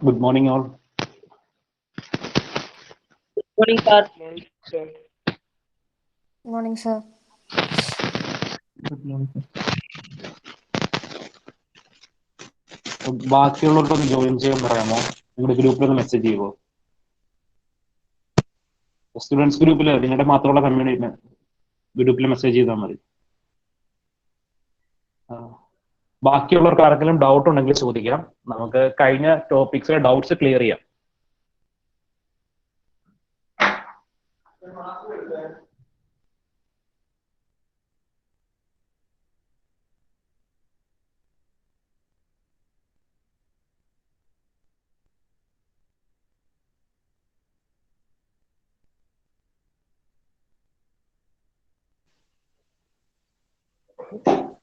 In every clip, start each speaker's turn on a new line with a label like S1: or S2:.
S1: Good morning, all.
S2: Morning, sir.
S3: Morning, sir.
S1: Good morning, sir. ബാക്കിയുള്ളവർക്കൊന്ന് join ചെയ്യാൻ പറയാമോ? നിങ്ങളുടെ ഗ്രൂപ്പിൽ ഒന്ന് മെസ്സേജ് ചെയ്യുമോ? സ്റ്റുഡൻസ് ഗ്രൂപ്പിൽ നിങ്ങളുടെ മാത്രമുള്ള കമ്മ്യൂണിറ്റി ഗ്രൂപ്പിൽ മെസ്സേജ് ചെയ്താൽ മതി. ബാക്കിയുള്ളവർക്ക് ആർക്കെങ്കിലും ഡൗട്ട് ഉണ്ടെങ്കിൽ ചോദിക്കാം. നമുക്ക് കഴിഞ്ഞ ടോപ്പിക്സിലെ ഡൗട്ട്സ് ക്ലിയർ ചെയ്യാം.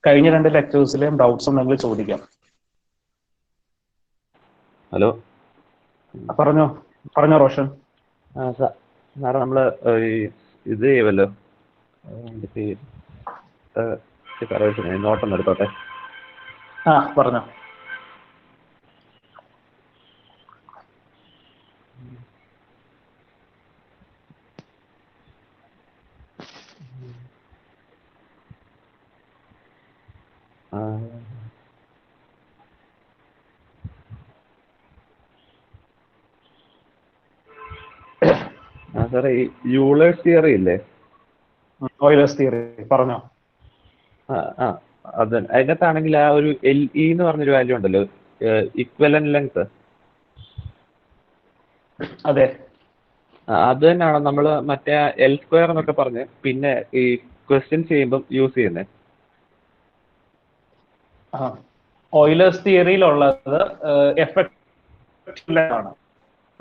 S1: കഴിഞ്ഞ രണ്ട് ലെക്ചേഴ്സിലെയും ഡൗട്ട്സ് ഉണ്ടെങ്കിൽ ചോദിക്കാം.
S4: ഹലോ,
S1: പറഞ്ഞോ റോഷൻ.
S4: സാറേ നമ്മള് ഇത് ചെയ്യുമല്ലോ, നോട്ടൊന്ന് എടുത്തോട്ടെ.
S1: പറഞ്ഞോ.
S4: സാറേ ഈ യൂളേഴ്സ് തിയറി ഇല്ലേ?
S1: ഓയിലേഴ്സ് തിയറി പറഞ്ഞോ.
S4: അത് അതിനകത്താണെങ്കിൽ ആ ഒരു LE എന്ന് പറഞ്ഞൊരു വാല്യൂ ഉണ്ടല്ലോ, ഇക്വലന്റ് ലെങ്ത്.
S1: അതെ,
S4: അത് തന്നെയാണോ നമ്മൾ മറ്റേ L² എന്നൊക്കെ പറഞ്ഞ് പിന്നെ ഈ ക്വസ്റ്റ്യൻസ് ചെയ്യുമ്പോൾ യൂസ് ചെയ്യുന്നത്?
S1: ഓയിലേഴ്സ് തിയറിയിലുള്ളത് എഫക്റ്റീവ് ആണ്.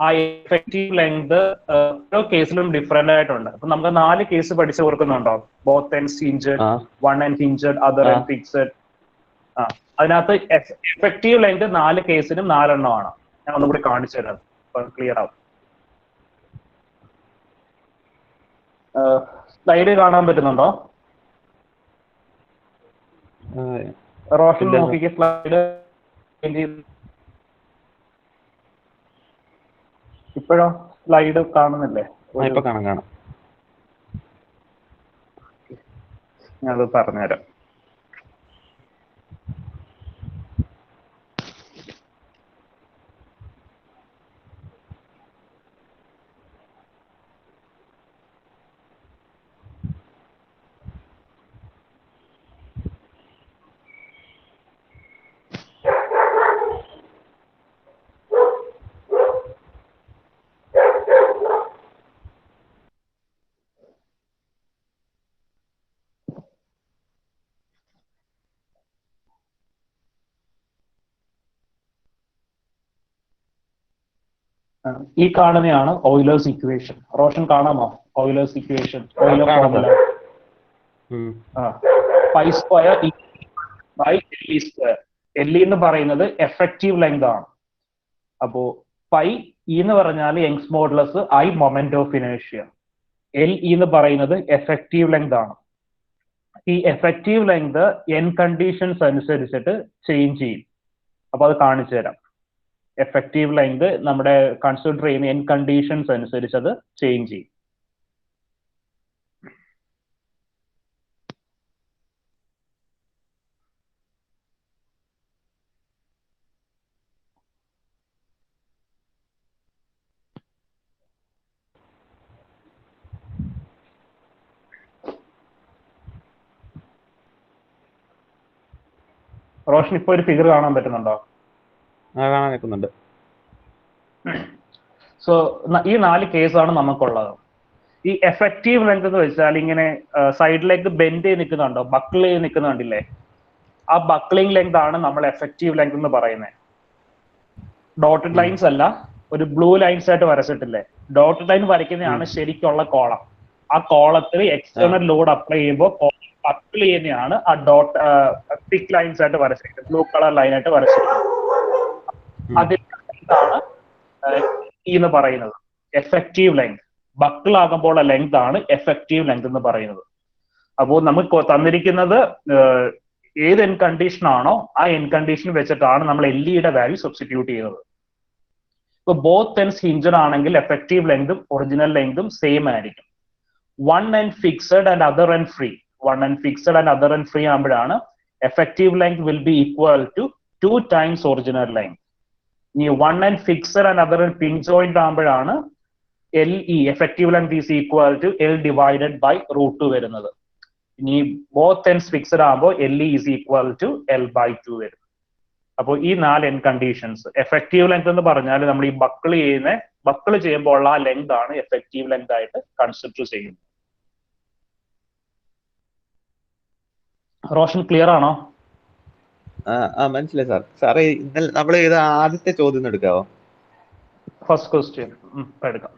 S1: ആ എഫക്റ്റീവ് ലെങ്ത് ഓരോ കേസിലും ഡിഫറെന്റ് ആയിട്ടുണ്ട്. അപ്പൊ നമുക്ക് 4 കേസ് പഠിച്ചു കൊടുക്കുന്നുണ്ടോ? Both ends hinged, one end hinged, other end fixed. അതിനകത്ത് എഫക്റ്റീവ് ലെങ്ത് 4 കേസിനും 4 എണ്ണമാണ്. ഞാൻ ഒന്നുകൂടി കാണിച്ചു തരാം, ക്ലിയർ ആവും. സ്ലൈഡ് കാണാൻ പറ്റുന്നുണ്ടോ? റോഷൻ നോക്കിക്ക് സ്ലൈഡ്. ഇപ്പോഴോ സ്ലൈഡ് കാണുന്നില്ലേ?
S4: ഇപ്പൊ കാണാം.
S1: ഞാനത് പറഞ്ഞുതരാം. ഈ കാണുന്നതാണ് ഓയിലേഴ്സ് ഇക്വേഷൻ. റോഷൻ കാണാമോ? Euler's equation, Euler formula. Pi square by LE square. LE എന്ന് പറയുന്നത് എഫക്റ്റീവ് ലെങ്ത് ആണ്. അപ്പോ പൈ എന്ന് പറഞ്ഞാൽ Young's modulus I moment of inertia. LE എന്ന് പറയുന്നത് എഫക്റ്റീവ് ലെങ്ത് ആണ്. ഈ എഫക്റ്റീവ് ലെങ്ത് n കണ്ടീഷൻസ് അനുസരിച്ചിട്ട് ചേഞ്ച് ചെയ്യും. അപ്പൊ അത് കാണിച്ചു തരാം. എഫക്റ്റീവ് ലെങ്ത് നമ്മുടെ കൺസിഡർ ചെയ്യുന്ന n കണ്ടീഷൻസ് അനുസരിച്ച് അത് ചേഞ്ച് ചെയ്യും. റോഷൻ ഇപ്പൊ ഒരു ഫിഗർ കാണാൻ പറ്റുന്നുണ്ടോ?
S4: കാണാൻ പറ്റുന്നുണ്ട്.
S1: സോ ഈ 4 കേസാണ് നമുക്കുള്ളത്. ഈ എഫക്റ്റീവ് ലെങ്ത് എന്ന് വെച്ചാൽ ഇങ്ങനെ സൈഡിലേക്ക് ബെൻഡ് ചെയ്ത് നിൽക്കുന്നുണ്ടോ, ബക്കിൾ ചെയ്ത് നിൽക്കുന്നുണ്ടില്ലേ? ആ ബക്ലിംഗ് ലെങ്ത് ആണ് നമ്മൾ എഫക്റ്റീവ് ലെങ്ത് എന്ന് പറയുന്നത്. ഡോട്ടഡ് ലൈൻസ് അല്ല, ഒരു ബ്ലൂ ലൈൻസ് ആയിട്ട് വരച്ചിട്ടില്ലേ? ഡോട്ടഡ് ലൈൻ വരയ്ക്കുന്നതാണ് ശരിക്കുള്ള കോളം. ആ കോളത്തിൽ എക്സ്റ്റേണൽ ലോഡ് അപ്ലൈ ചെയ്യുമ്പോൾ ബക്കിൾ ചെയ്യുന്നതാണ് ആ ഡോട്ട് തിക്ക് ലൈൻസ് ആയിട്ട് വരച്ചിരിക്കുന്നത്, ബ്ലൂ കളർ ലൈൻ ആയിട്ട് വരച്ചിരിക്കുന്നത്. അതിലാണ് എന്ന് പറയുന്നത് എഫക്റ്റീവ് ലെങ്ത്. ബക്കിൾ ആകുമ്പോൾ ലെങ്ത് ആണ് എഫക്റ്റീവ് ലെങ്ത് എന്ന് പറയുന്നത്. അപ്പോൾ നമുക്ക് തന്നിരിക്കുന്നത് ഏത് എൻ കണ്ടീഷൻ ആണോ ആ എൻ കണ്ടീഷൻ വെച്ചിട്ടാണ് നമ്മൾ LEയുടെ വാല്യൂ സബ്സ്റ്റിറ്റ്യൂട്ട് ചെയ്യുന്നത്. ഇപ്പൊ ബോത്ത് എൻഡ്സ് ഹിഞ്ചഡ് ആണെങ്കിൽ എഫക്റ്റീവ് ലെങ്തും ഒറിജിനൽ ലെങ്തും സെയിം ആയിരിക്കും. One end fixed and other end free, one end fixed and other end free ആകുമ്പോഴാണ് effective length will be equal to 2 times original length. ഇനി one end fixed and other end pin joint ആകുമ്പോഴാണ് LE effective length is equal to L divided by √2 വരുന്നത്. ഇനി both ends fixed ആകുമ്പോൾ LE is equal to L/2 വരും. അപ്പോൾ ഈ 4 end conditions, effective length എന്ന് പറഞ്ഞാൽ നമ്മൾ ഈ ബക്കിൾ ചെയ്യുമ്പോൾ ഉള്ള ആ ലെങ്ത് ആണ് എഫക്റ്റീവ് ലെങ്ത് ആയിട്ട് കൺസിഡർ ചെയ്യുന്നത്. റോഷൻ ക്ലിയർ ആണോ?
S4: മനസ്സിലായി സാർ. സാറേ ഇന്നലെ നമ്മൾ ഇത് ആദ്യത്തെ ചോദ്യം എടുക്കാവോ?
S1: ഫസ്റ്റ് ക്വസ്റ്റ്യൻ എടുക്കാം.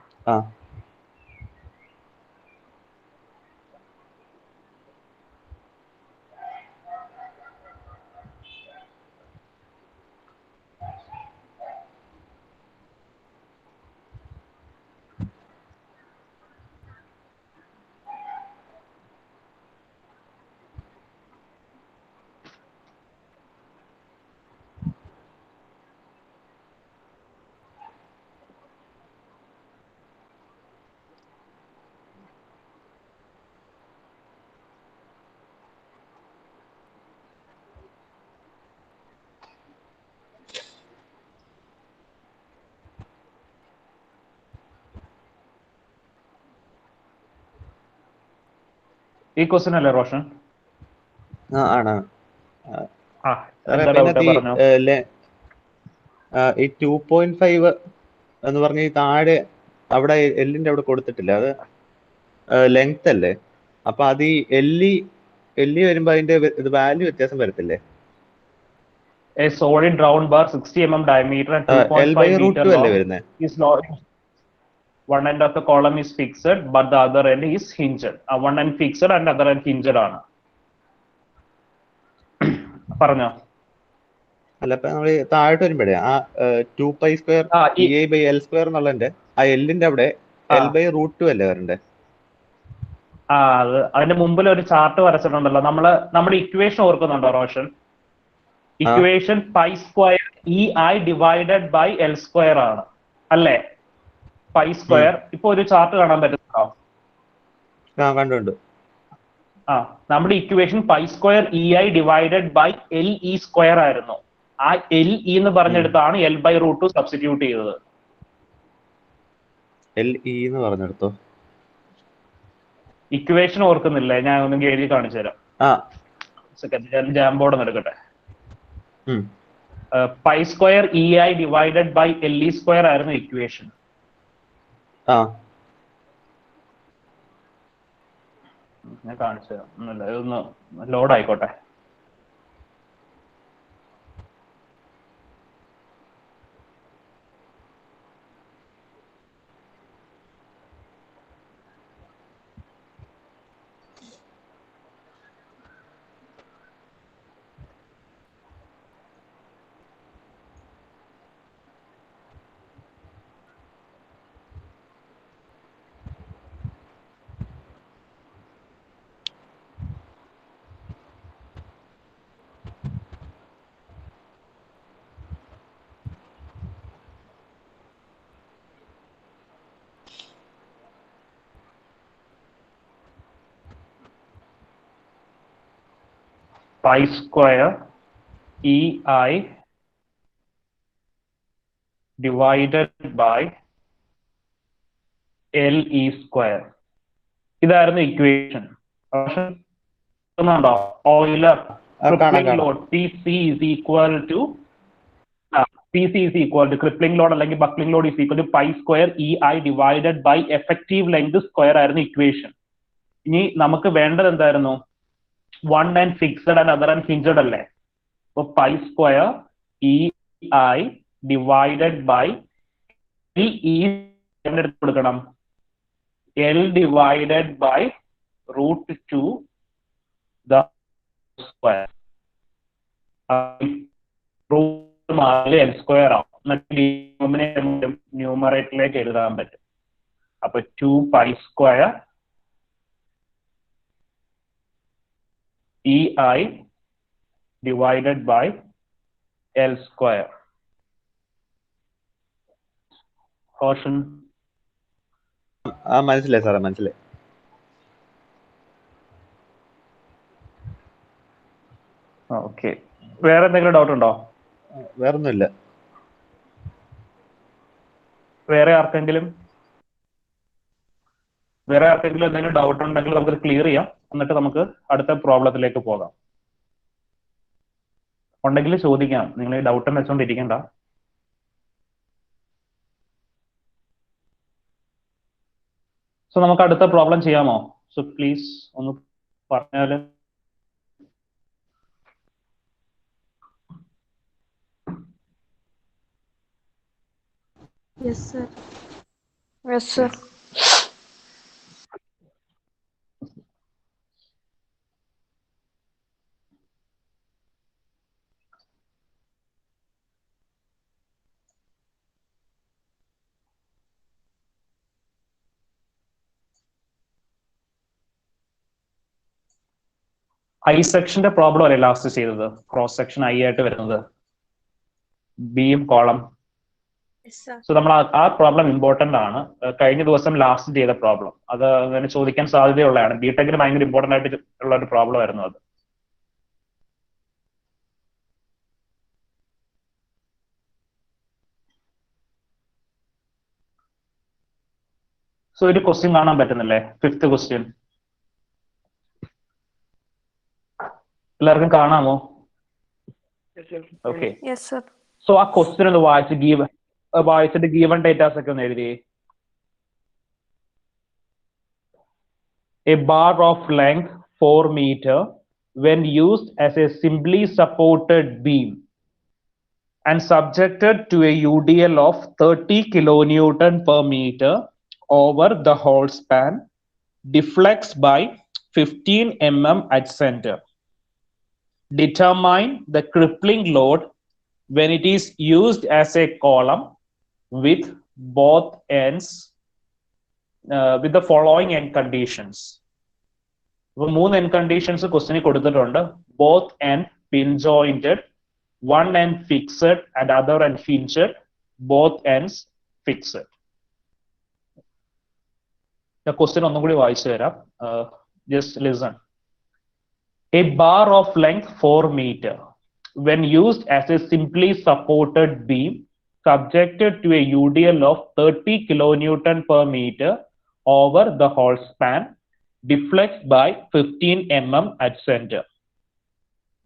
S1: ഈ ക്വസ്റ്റ്യൻ അല്ലേ റോഷൻ?
S4: ആണ്.
S1: പറഞ്ഞോ.
S4: ഈ 2.5 എന്ന് പറഞ്ഞ ഈ താഴെ അവിടെ എല്ലിന്റെ അവിടെ കൊടുത്തിട്ടില്ല, അത് ലെങ്ത് അല്ലേ? അപ്പൊ അത് ഈ എല്ലി വരുമ്പോ അതിന്റെ ഇത് വാല്യൂ വ്യത്യാസം വരത്തില്ലേ?
S1: A solid round bar 60 mm diameter and 2.5 meter long is not, one end of the column is fixed but the other end is hinged. One end fixed and other end hinged ആണ്. പറഞ്ഞോ.
S4: അല്ല, ഇപ്പൊ നമ്മൾ താഴോട്ട് വരുമ്പോഴേ ആ 2π² EI/L² എന്നുള്ളതിന്റെ ആ എല്ലിന്റെ അവിടെ L/√2 അല്ലേ വരണ്ടേ?
S1: അത് അതിന്റെ മുമ്പിൽ ഒരു ചാർട്ട് വരച്ചിട്ടുണ്ടല്ലോ. നമ്മുടെ ഇക്വേഷൻ ഓർക്കുന്നുണ്ടോ Roshan? Equation π² EI divided by L² ആണ് അല്ലേ? π². ഇപ്പൊ ഒരു ചാർട്ട് കാണാൻ പറ്റുന്നുണ്ടോ?
S4: കണ്ടുണ്ട്.
S1: നമ്മുടെ equation π² EI divided by LE² ആയിരുന്നു. ആ LE എന്ന് പറഞ്ഞെടുത്താണ് L/√2 സബ്സ്റ്റിറ്റ്യൂട്ട് ചെയ്തത്.
S4: LE എന്ന് പറഞ്ഞെടുത്തോ?
S1: ഇക്വേഷൻ ഓർക്കുന്നില്ലേ? ഞാൻ ഒന്നെങ്കിൽ എഴുതി കാണിച്ചു തരാം. സെക്കൻഡ്, ജാംബോർഡ് ഒന്ന് എടുക്കട്ടെ. π² EI ഡിവൈഡഡ് ബൈ LE² ആയിരുന്നു ഇക്വേഷൻ. ഞാൻ കാണിച്ചു തരാം. ഒന്നുമില്ല, ഇതൊന്ന് ലോഡ് ആയിക്കോട്ടെ. π² EI divided by LE². ഇതായിരുന്നു equation. Euler load PC is equal to crippling load അല്ലെങ്കിൽ buckling load is equal to π² EI divided by effective length square ആയിരുന്നു ഇക്വേഷൻ. ഇനി നമുക്ക് വേണ്ടത് എന്തായിരുന്നു? one end fixed and other end hinged അല്ലേ? അപ്പൊ π² EI divided by LE എടുത്ത് കൊടുക്കണം, L divided by √2 the square. L² ആവും. ന്യൂമറേറ്ററിലേക്ക് എഴുതാൻ പറ്റും. അപ്പൊ 2π² EI divided by L². Caution?
S4: മനസ്സിലായി സാറേ, മനസ്സിലായി.
S1: ഓക്കെ, വേറെ എന്തെങ്കിലും ഡൗട്ട് ഉണ്ടോ?
S4: വേറൊന്നുമില്ല.
S1: വേറെ ആർക്കെങ്കിലും എന്തെങ്കിലും ഡൗട്ട് ഉണ്ടെങ്കിൽ നമുക്ക് ക്ലിയർ ചെയ്യാം, എന്നിട്ട് നമുക്ക് അടുത്ത പ്രോബ്ലത്തിലേക്ക് പോകാം. ഉണ്ടെങ്കിൽ ചോദിക്കാം, നിങ്ങൾ ഈ ഡൗട്ട് വെച്ചോണ്ടിരിക്കണ്ട. സോ നമുക്ക് അടുത്ത പ്രോബ്ലം ചെയ്യാമോ? സോ പ്ലീസ് ഒന്ന് പറഞ്ഞാല്.
S2: Yes, sir. Yes, sir.
S1: I സെക്ഷന്റെ പ്രോബ്ലം അല്ലേ ലാസ്റ്റ് ചെയ്തത്? ക്രോസ് സെക്ഷൻ ഐ ആയിട്ട് വരുന്നത്, ബിയും കോളം.
S2: Yes, sir.
S1: സോ നമ്മൾ ആ പ്രോബ്ലം ഇമ്പോർട്ടന്റ് ആണ്. കഴിഞ്ഞ ദിവസം ലാസ്റ്റ് ചെയ്ത പ്രോബ്ലം അത് അങ്ങനെ ചോദിക്കാൻ സാധ്യതയുള്ളതാണ്. ബിടെക്കിന് ഭയങ്കര ഇമ്പോർട്ടന്റ് ആയിട്ട് ഉള്ള ഒരു പ്രോബ്ലം ആയിരുന്നു അത്. സോ ഒരു ക്വസ്റ്റ്യൻ കാണാൻ പറ്റുന്നില്ലേ? 5th ക്വസ്റ്റ്യൻ എല്ലാവർക്കും കാണാമോ? ഓക്കെ.
S2: Yes, sir.
S1: സോ ആ ക്വസ്റ്റ്യൻ ഒന്ന് വായിച്ചിട്ട് ഗീവൺ ഡേറ്റാസ് ഒക്കെ ഒന്ന് എഴുതി. A bar of length 4 meter when used as a simply supported beam and subjected to a UDL of 30 kilonewton per meter over the whole span deflects by 15 mm at center. Determine the crippling load when it is used as a column with both ends with the following end conditions. അപ്പോൾ 3 end conditions ക്വസ്റ്റിന് കൊടുത്തിട്ടുണ്ട്. Both end pin jointed, one end fixed and other end hinged, both ends fixed. ഞാൻ question ഒന്നും കൂടി വായിച്ചു തരാം. Just listen. A bar of length 4 meter when used as a simply supported beam subjected to a UDL of 30 kilonewton per meter over the whole span deflects by 15 mm at center.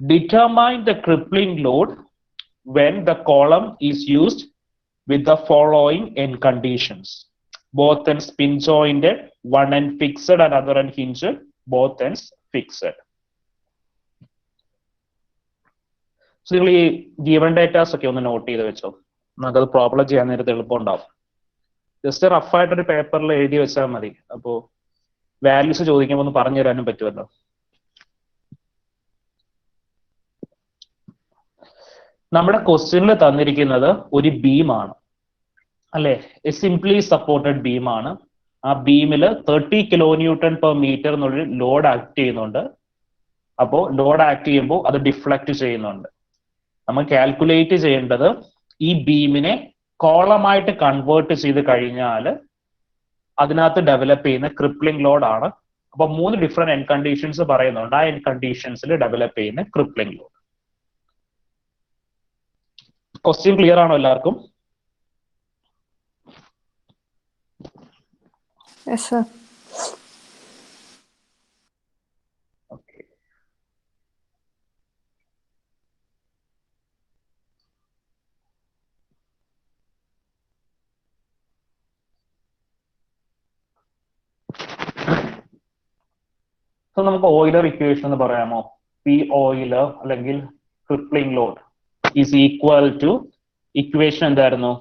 S1: Determine the crippling load when the column is used with the following end conditions. Both ends pin jointed, one end fixed and other end hinged, both ends fixed. So നിങ്ങൾ ഈ given datas ഒക്കെ ഒന്ന് not ചെയ്ത് വെച്ചോ, നമുക്കത് problem ചെയ്യാൻ നേരത്തെ എളുപ്പം ഉണ്ടാവും. ജസ്റ്റ് റഫായിട്ടൊരു പേപ്പറിൽ എഴുതി വെച്ചാൽ മതി. അപ്പോൾ വാല്യൂസ് ചോദിക്കുമ്പോൾ ഒന്ന് പറഞ്ഞു തരാനും പറ്റുമല്ലോ. നമ്മുടെ ക്വസ്റ്റ്യനിൽ തന്നിരിക്കുന്നത് ഒരു ബീമാണ് അല്ലെ, സിംപ്ലി സപ്പോർട്ടഡ് ബീമാണ്. ആ ബീമിൽ 30 kilonewton per meter എന്നുള്ളൊരു ലോഡ് ആക്ട് ചെയ്യുന്നുണ്ട്. അപ്പോൾ ലോഡ് ആക്ട് ചെയ്യുമ്പോൾ അത് ഡിഫ്ലക്ട് ചെയ്യുന്നുണ്ട്. നമ്മൾ കാൽക്കുലേറ്റ് ചെയ്യേണ്ടത് ഈ ബീമിനെ കോളമായിട്ട് കൺവേർട്ട് ചെയ്ത് കഴിഞ്ഞാൽ അതിനകത്ത് ഡെവലപ്പ് ചെയ്യുന്ന ക്രിപ്ലിംഗ് ലോഡ് ആണ്. അപ്പൊ 3 ഡിഫറെന്റ് എൻഡ് കണ്ടീഷൻസ് പറയുന്നുണ്ട്. ആ എൻഡ് കണ്ടീഷൻസിൽ ഡെവലപ്പ് ചെയ്യുന്ന ക്രിപ്ലിംഗ് ലോഡ്. ക്വസ്റ്റ്യൻ ക്ലിയർ ആണോ എല്ലാവർക്കും?
S2: Yes, sir.
S1: ഓക്കെ. സോ നമുക്ക് ഓയിലർ ഇക്വേഷൻ എന്ന് പറയാമോ? പി ഓയിലർ അല്ലെങ്കിൽ crippling load is equal to equation എന്തായിരുന്നു?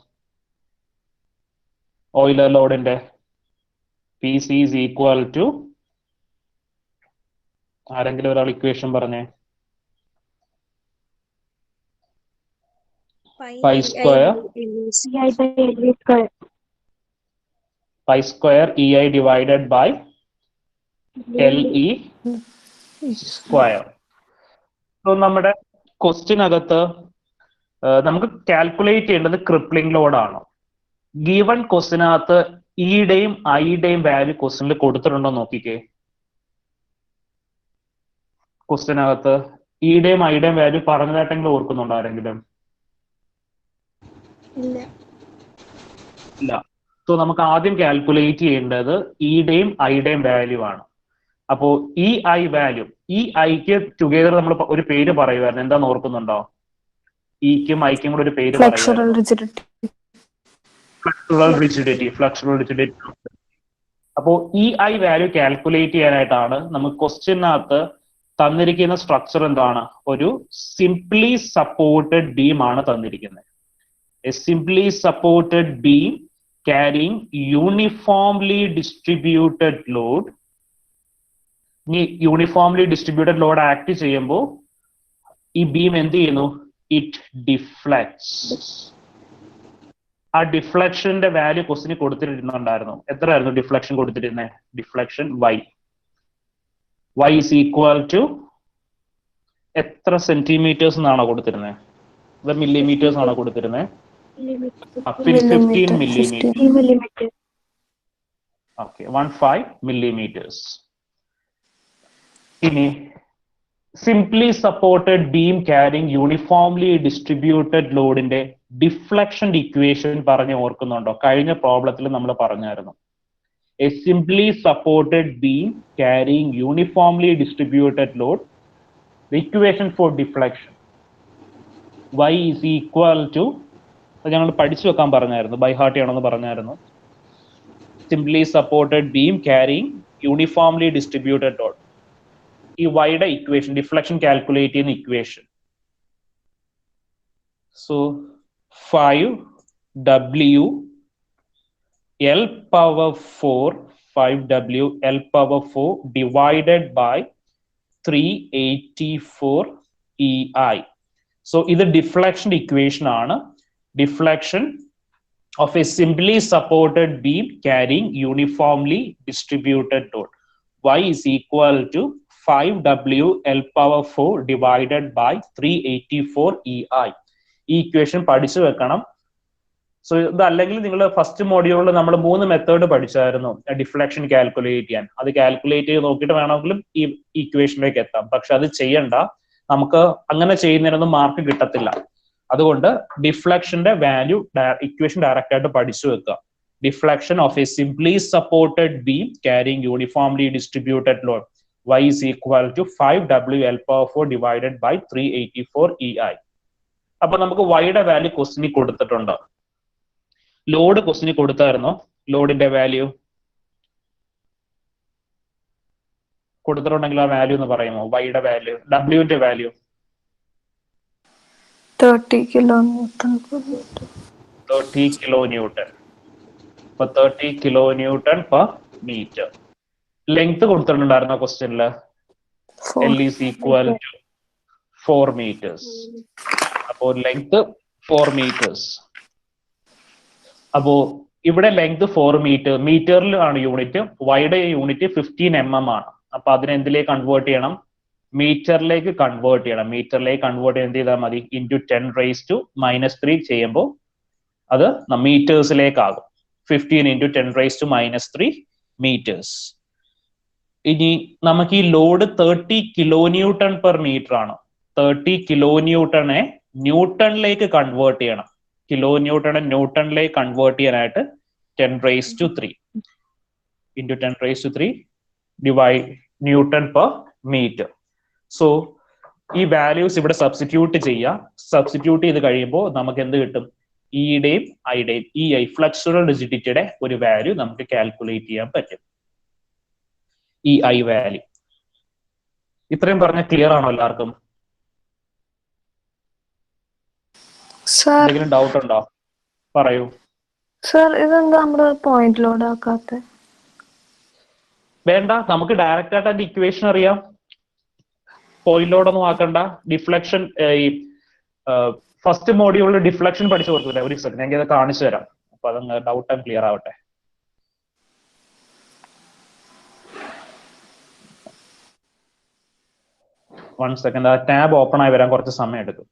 S1: ഓയിലർ ലോഡിന്റെ P C is equal to, ആരെങ്കിലും ഒരാൾ ഇക്വേഷൻ പറഞ്ഞേ? Pi square EI divided by LE square. So നമ്മുടെ ക്വസ്റ്റ്യൻ അകത്ത് നമുക്ക് കാൽക്കുലേറ്റ് ചെയ്യേണ്ടത് ക്രിപ്ലിംഗ് ലോഡ് ആണ്. ഗീവൺ ക്വസ്റ്റിനകത്ത് ഇയുടെയും ഐയുടെയും വാല്യൂ ക്വസ്റ്റിനിൽ കൊടുത്തിട്ടുണ്ടോ നോക്കിക്കേ. ക്വസ്റ്റിനകത്ത് ഇയുടെയും ഐയുടെയും വാല്യൂ പറഞ്ഞതായിട്ടെങ്കിലും ഓർക്കുന്നുണ്ടോ ആരെങ്കിലും? ഇല്ല. സോ നമുക്ക് ആദ്യം കാൽക്കുലേറ്റ് ചെയ്യേണ്ടത് ഇയുടെയും ഐയുടെയും വാല്യൂ ആണ്. അപ്പോ ഈ ഐ വാല്യൂ, ഈ ഐക്ക് ടുഗെദർ നമ്മൾ ഒരു പേര് പറയുമായിരുന്നു, എന്താന്ന് ഓർക്കുന്നുണ്ടോ? ഇക്കും ഐക്കും കൂടെ ഒരു പേര്
S2: ഫ്ലെക്സുറൽ റിജിഡിറ്റി.
S1: ഫ്ലെക്സുറൽ റിജിഡിറ്റി. അപ്പോ ഈ ഐ വാല്യൂ കാൽക്കുലേറ്റ് ചെയ്യാനായിട്ടാണ് നമുക്ക് ക്വസ്റ്റ്യനകത്ത് തന്നിരിക്കുന്ന സ്ട്രക്ചർ എന്താണ്? ഒരു സിംപ്ലി സപ്പോർട്ടഡ് ബീം ആണ് തന്നിരിക്കുന്നത്. A simply supported beam carrying uniformly distributed load. ഇനി യൂണിഫോംലി ഡിസ്ട്രിബ്യൂട്ടഡ് ലോഡ് ആക്ട് ചെയ്യുമ്പോൾ ഈ ബീം എന്ത് ചെയ്യുന്നു? ഇറ്റ് ഡിഫ്ലക്ട്സ്. ആ ഡിഫ്ലക്ഷന്റെ വാല്യൂ ക്വസ്റ്റിന് കൊടുത്തിട്ടുണ്ടായിരുന്നു. എത്രയായിരുന്നു ഡിഫ്ലക്ഷൻ കൊടുത്തിരുന്നത്? Deflection y is equal to എത്ര സെന്റിമീറ്റേഴ്സ് എന്നാണോ കൊടുത്തിരുന്നത്? അത് മില്ലിമീറ്റേഴ്സ് ആണോ കൊടുത്തിരുന്നത്? 15 millimeters. Okay, 15 millimeters. ഇനി simply supported beam carrying uniformly distributed ലോഡിന്റെ ഡിഫ്ലക്ഷന്റെ ഇക്വേഷൻ പറഞ്ഞ് ഓർക്കുന്നുണ്ടോ? കഴിഞ്ഞ പ്രോബ്ലത്തിൽ നമ്മൾ പറഞ്ഞായിരുന്നു. A simply supported beam carrying uniformly distributed load, the equation for deflection y is equal to, ഞങ്ങൾ പഠിച്ചു വെക്കാൻ പറഞ്ഞായിരുന്നു, ബൈ ഹാർട്ട് ചെയ്യണമെന്ന് പറഞ്ഞായിരുന്നു. Simply supported beam carrying uniformly distributed load. ഈ വൈയുടെ ഇക്വേഷൻ, ഡിഫ്ലക്ഷൻ കാൽക്കുലേറ്റ് ചെയ്യുന്ന equation. So 5W L power 4, 5W L power 4 divided by 384 EI. So ഇത് deflection equation ആണ്. Deflection of a simply supported beam carrying uniformly distributed load. Y is equal to 5W L power 4 divided by 384 EI. ഈ equation പഠിച്ചു വെക്കണം. So ഇത് അല്ലെങ്കിൽ നിങ്ങൾ first മോഡ്യൂളിൽ നമ്മൾ 3 മെത്തേഡ് പഠിച്ചായിരുന്നു ഡിഫ്ലക്ഷൻ കാൽക്കുലേറ്റ് ചെയ്യാൻ. അത് കാൽക്കുലേറ്റ് ചെയ്ത് നോക്കിയിട്ട് വേണമെങ്കിലും ഈ ഇക്വേഷനിലേക്ക് എത്താം. പക്ഷെ അത് ചെയ്യണ്ട, നമുക്ക് അങ്ങനെ ചെയ്യുന്നതിനൊന്നും മാർക്ക് കിട്ടത്തില്ല. അതുകൊണ്ട് ഡിഫ്ലക്ഷന്റെ വാല്യൂ ഇക്വേഷൻ ഡയറക്റ്റ് ആയിട്ട് പഠിച്ചു വെക്കുക. Deflection of A simply supported beam carrying uniformly distributed load y is equal to 5W L power 4 divided by 384 EI. അപ്പൊ നമുക്ക് വൈയുടെ വാല്യൂ ക്വസ്റ്റിനിൽ കൊടുത്തിട്ടുണ്ട്. ലോഡ് ക്വസ്റ്റിന് കൊടുത്തായിരുന്നോ? ലോഡിന്റെ വാല്യൂ കൊടുത്തിട്ടുണ്ടെങ്കിൽ ആ വാല്യൂ എന്ന് പറയുമോ? വൈയുടെ വാല്യൂ, ഡബ്ല്യുവിന്റെ വാല്യൂ
S2: 30 kilonewton.
S1: 30 kilonewton. അപ്പൊ 30 kilonewton per meter. ലെങ്ത് കൊടുത്തിട്ടുണ്ടായിരുന്നോ ക്വസ്റ്റ്യനില്? L is equal to 4 meters. അപ്പോൾ ലെങ്ത് 4 meters. അപ്പോ ഇവിടെ ലെങ്ത് 4 മീറ്റർ, മീറ്ററിലാണ് യൂണിറ്റ്. വൈയുടെ യൂണിറ്റ് 15 mm ആണ്. അപ്പൊ അതിനെ എന്തിലേക്ക് കൺവേർട്ട് ചെയ്യണം? മീറ്ററിലേക്ക് കൺവേർട്ട് ചെയ്യണം. മീറ്ററിലേക്ക് കൺവേർട്ട് എന്ത് ചെയ്താൽ മതി? ഇൻറ്റു 10⁻³ ചെയ്യുമ്പോൾ അത് മീറ്റേഴ്സിലേക്കാകും. 15 × 10⁻³ meters. ഇനി നമുക്ക് ഈ ലോഡ് 30 kilonewton per meter ആണ്. 30 kilonewtonനെ ന്യൂട്ടണിലേക്ക് കൺവേർട്ട് ചെയ്യണം. കിലോന്യൂട്ടനെ ന്യൂട്ടണിലേക്ക് കൺവേർട്ട് ചെയ്യാനായിട്ട് 10⁻³ into 10⁻³ divide newton per metre. So ഈ വാല്യൂസ് ഇവിടെ സബ്സ്റ്റിറ്റ്യൂട്ട് ചെയ്യുക. സബ്സ്റ്റിറ്റ്യൂട്ട് ചെയ്ത് കഴിയുമ്പോൾ നമുക്ക് എന്ത് കിട്ടും? ഇയുടെയും ഐയുടെയും, EI ഫ്ലെക്സുറൽ റിജിഡിറ്റിയുടെ ഒരു വാല്യൂ നമുക്ക് കാൽക്കുലേറ്റ് ചെയ്യാൻ പറ്റും. EI value. ഇത്രയും പറഞ്ഞ ക്ലിയർ ആണോ എല്ലാവർക്കും? എന്തെങ്കിലും ഡൗട്ട് ഉണ്ടോ? പറയൂ
S2: സർ. ഇതെന്താ നമ്മള് പോയിന്റ് ലോഡ് ആക്കാത്തെ?
S1: വേണ്ട, നമുക്ക് ഡയറക്റ്റ് ആയിട്ട് അതിന്റെ ഇക്വേഷൻ അറിയാം. പോയിന്റ് ലോഡ് ഒന്നും ആക്കണ്ട. ഡിഫ്ലക്ഷൻ ഈ ഫസ്റ്റ് മോഡ്യൂളിൽ ഡിഫ്ലക്ഷൻ പഠിച്ചു കൊടുത്തില്ല. ഒരു സെക്കൻഡ് ഞാൻ ഇത് കാണിച്ചു തരാം. അപ്പൊ അതങ്ങ് ഡൗട്ട് ക്ലിയർ ആവട്ടെ. വൺ സെക്കൻഡ്, ആ ടാബ് ഓപ്പൺ ആയി വരാൻ കുറച്ച് സമയം എടുക്കും.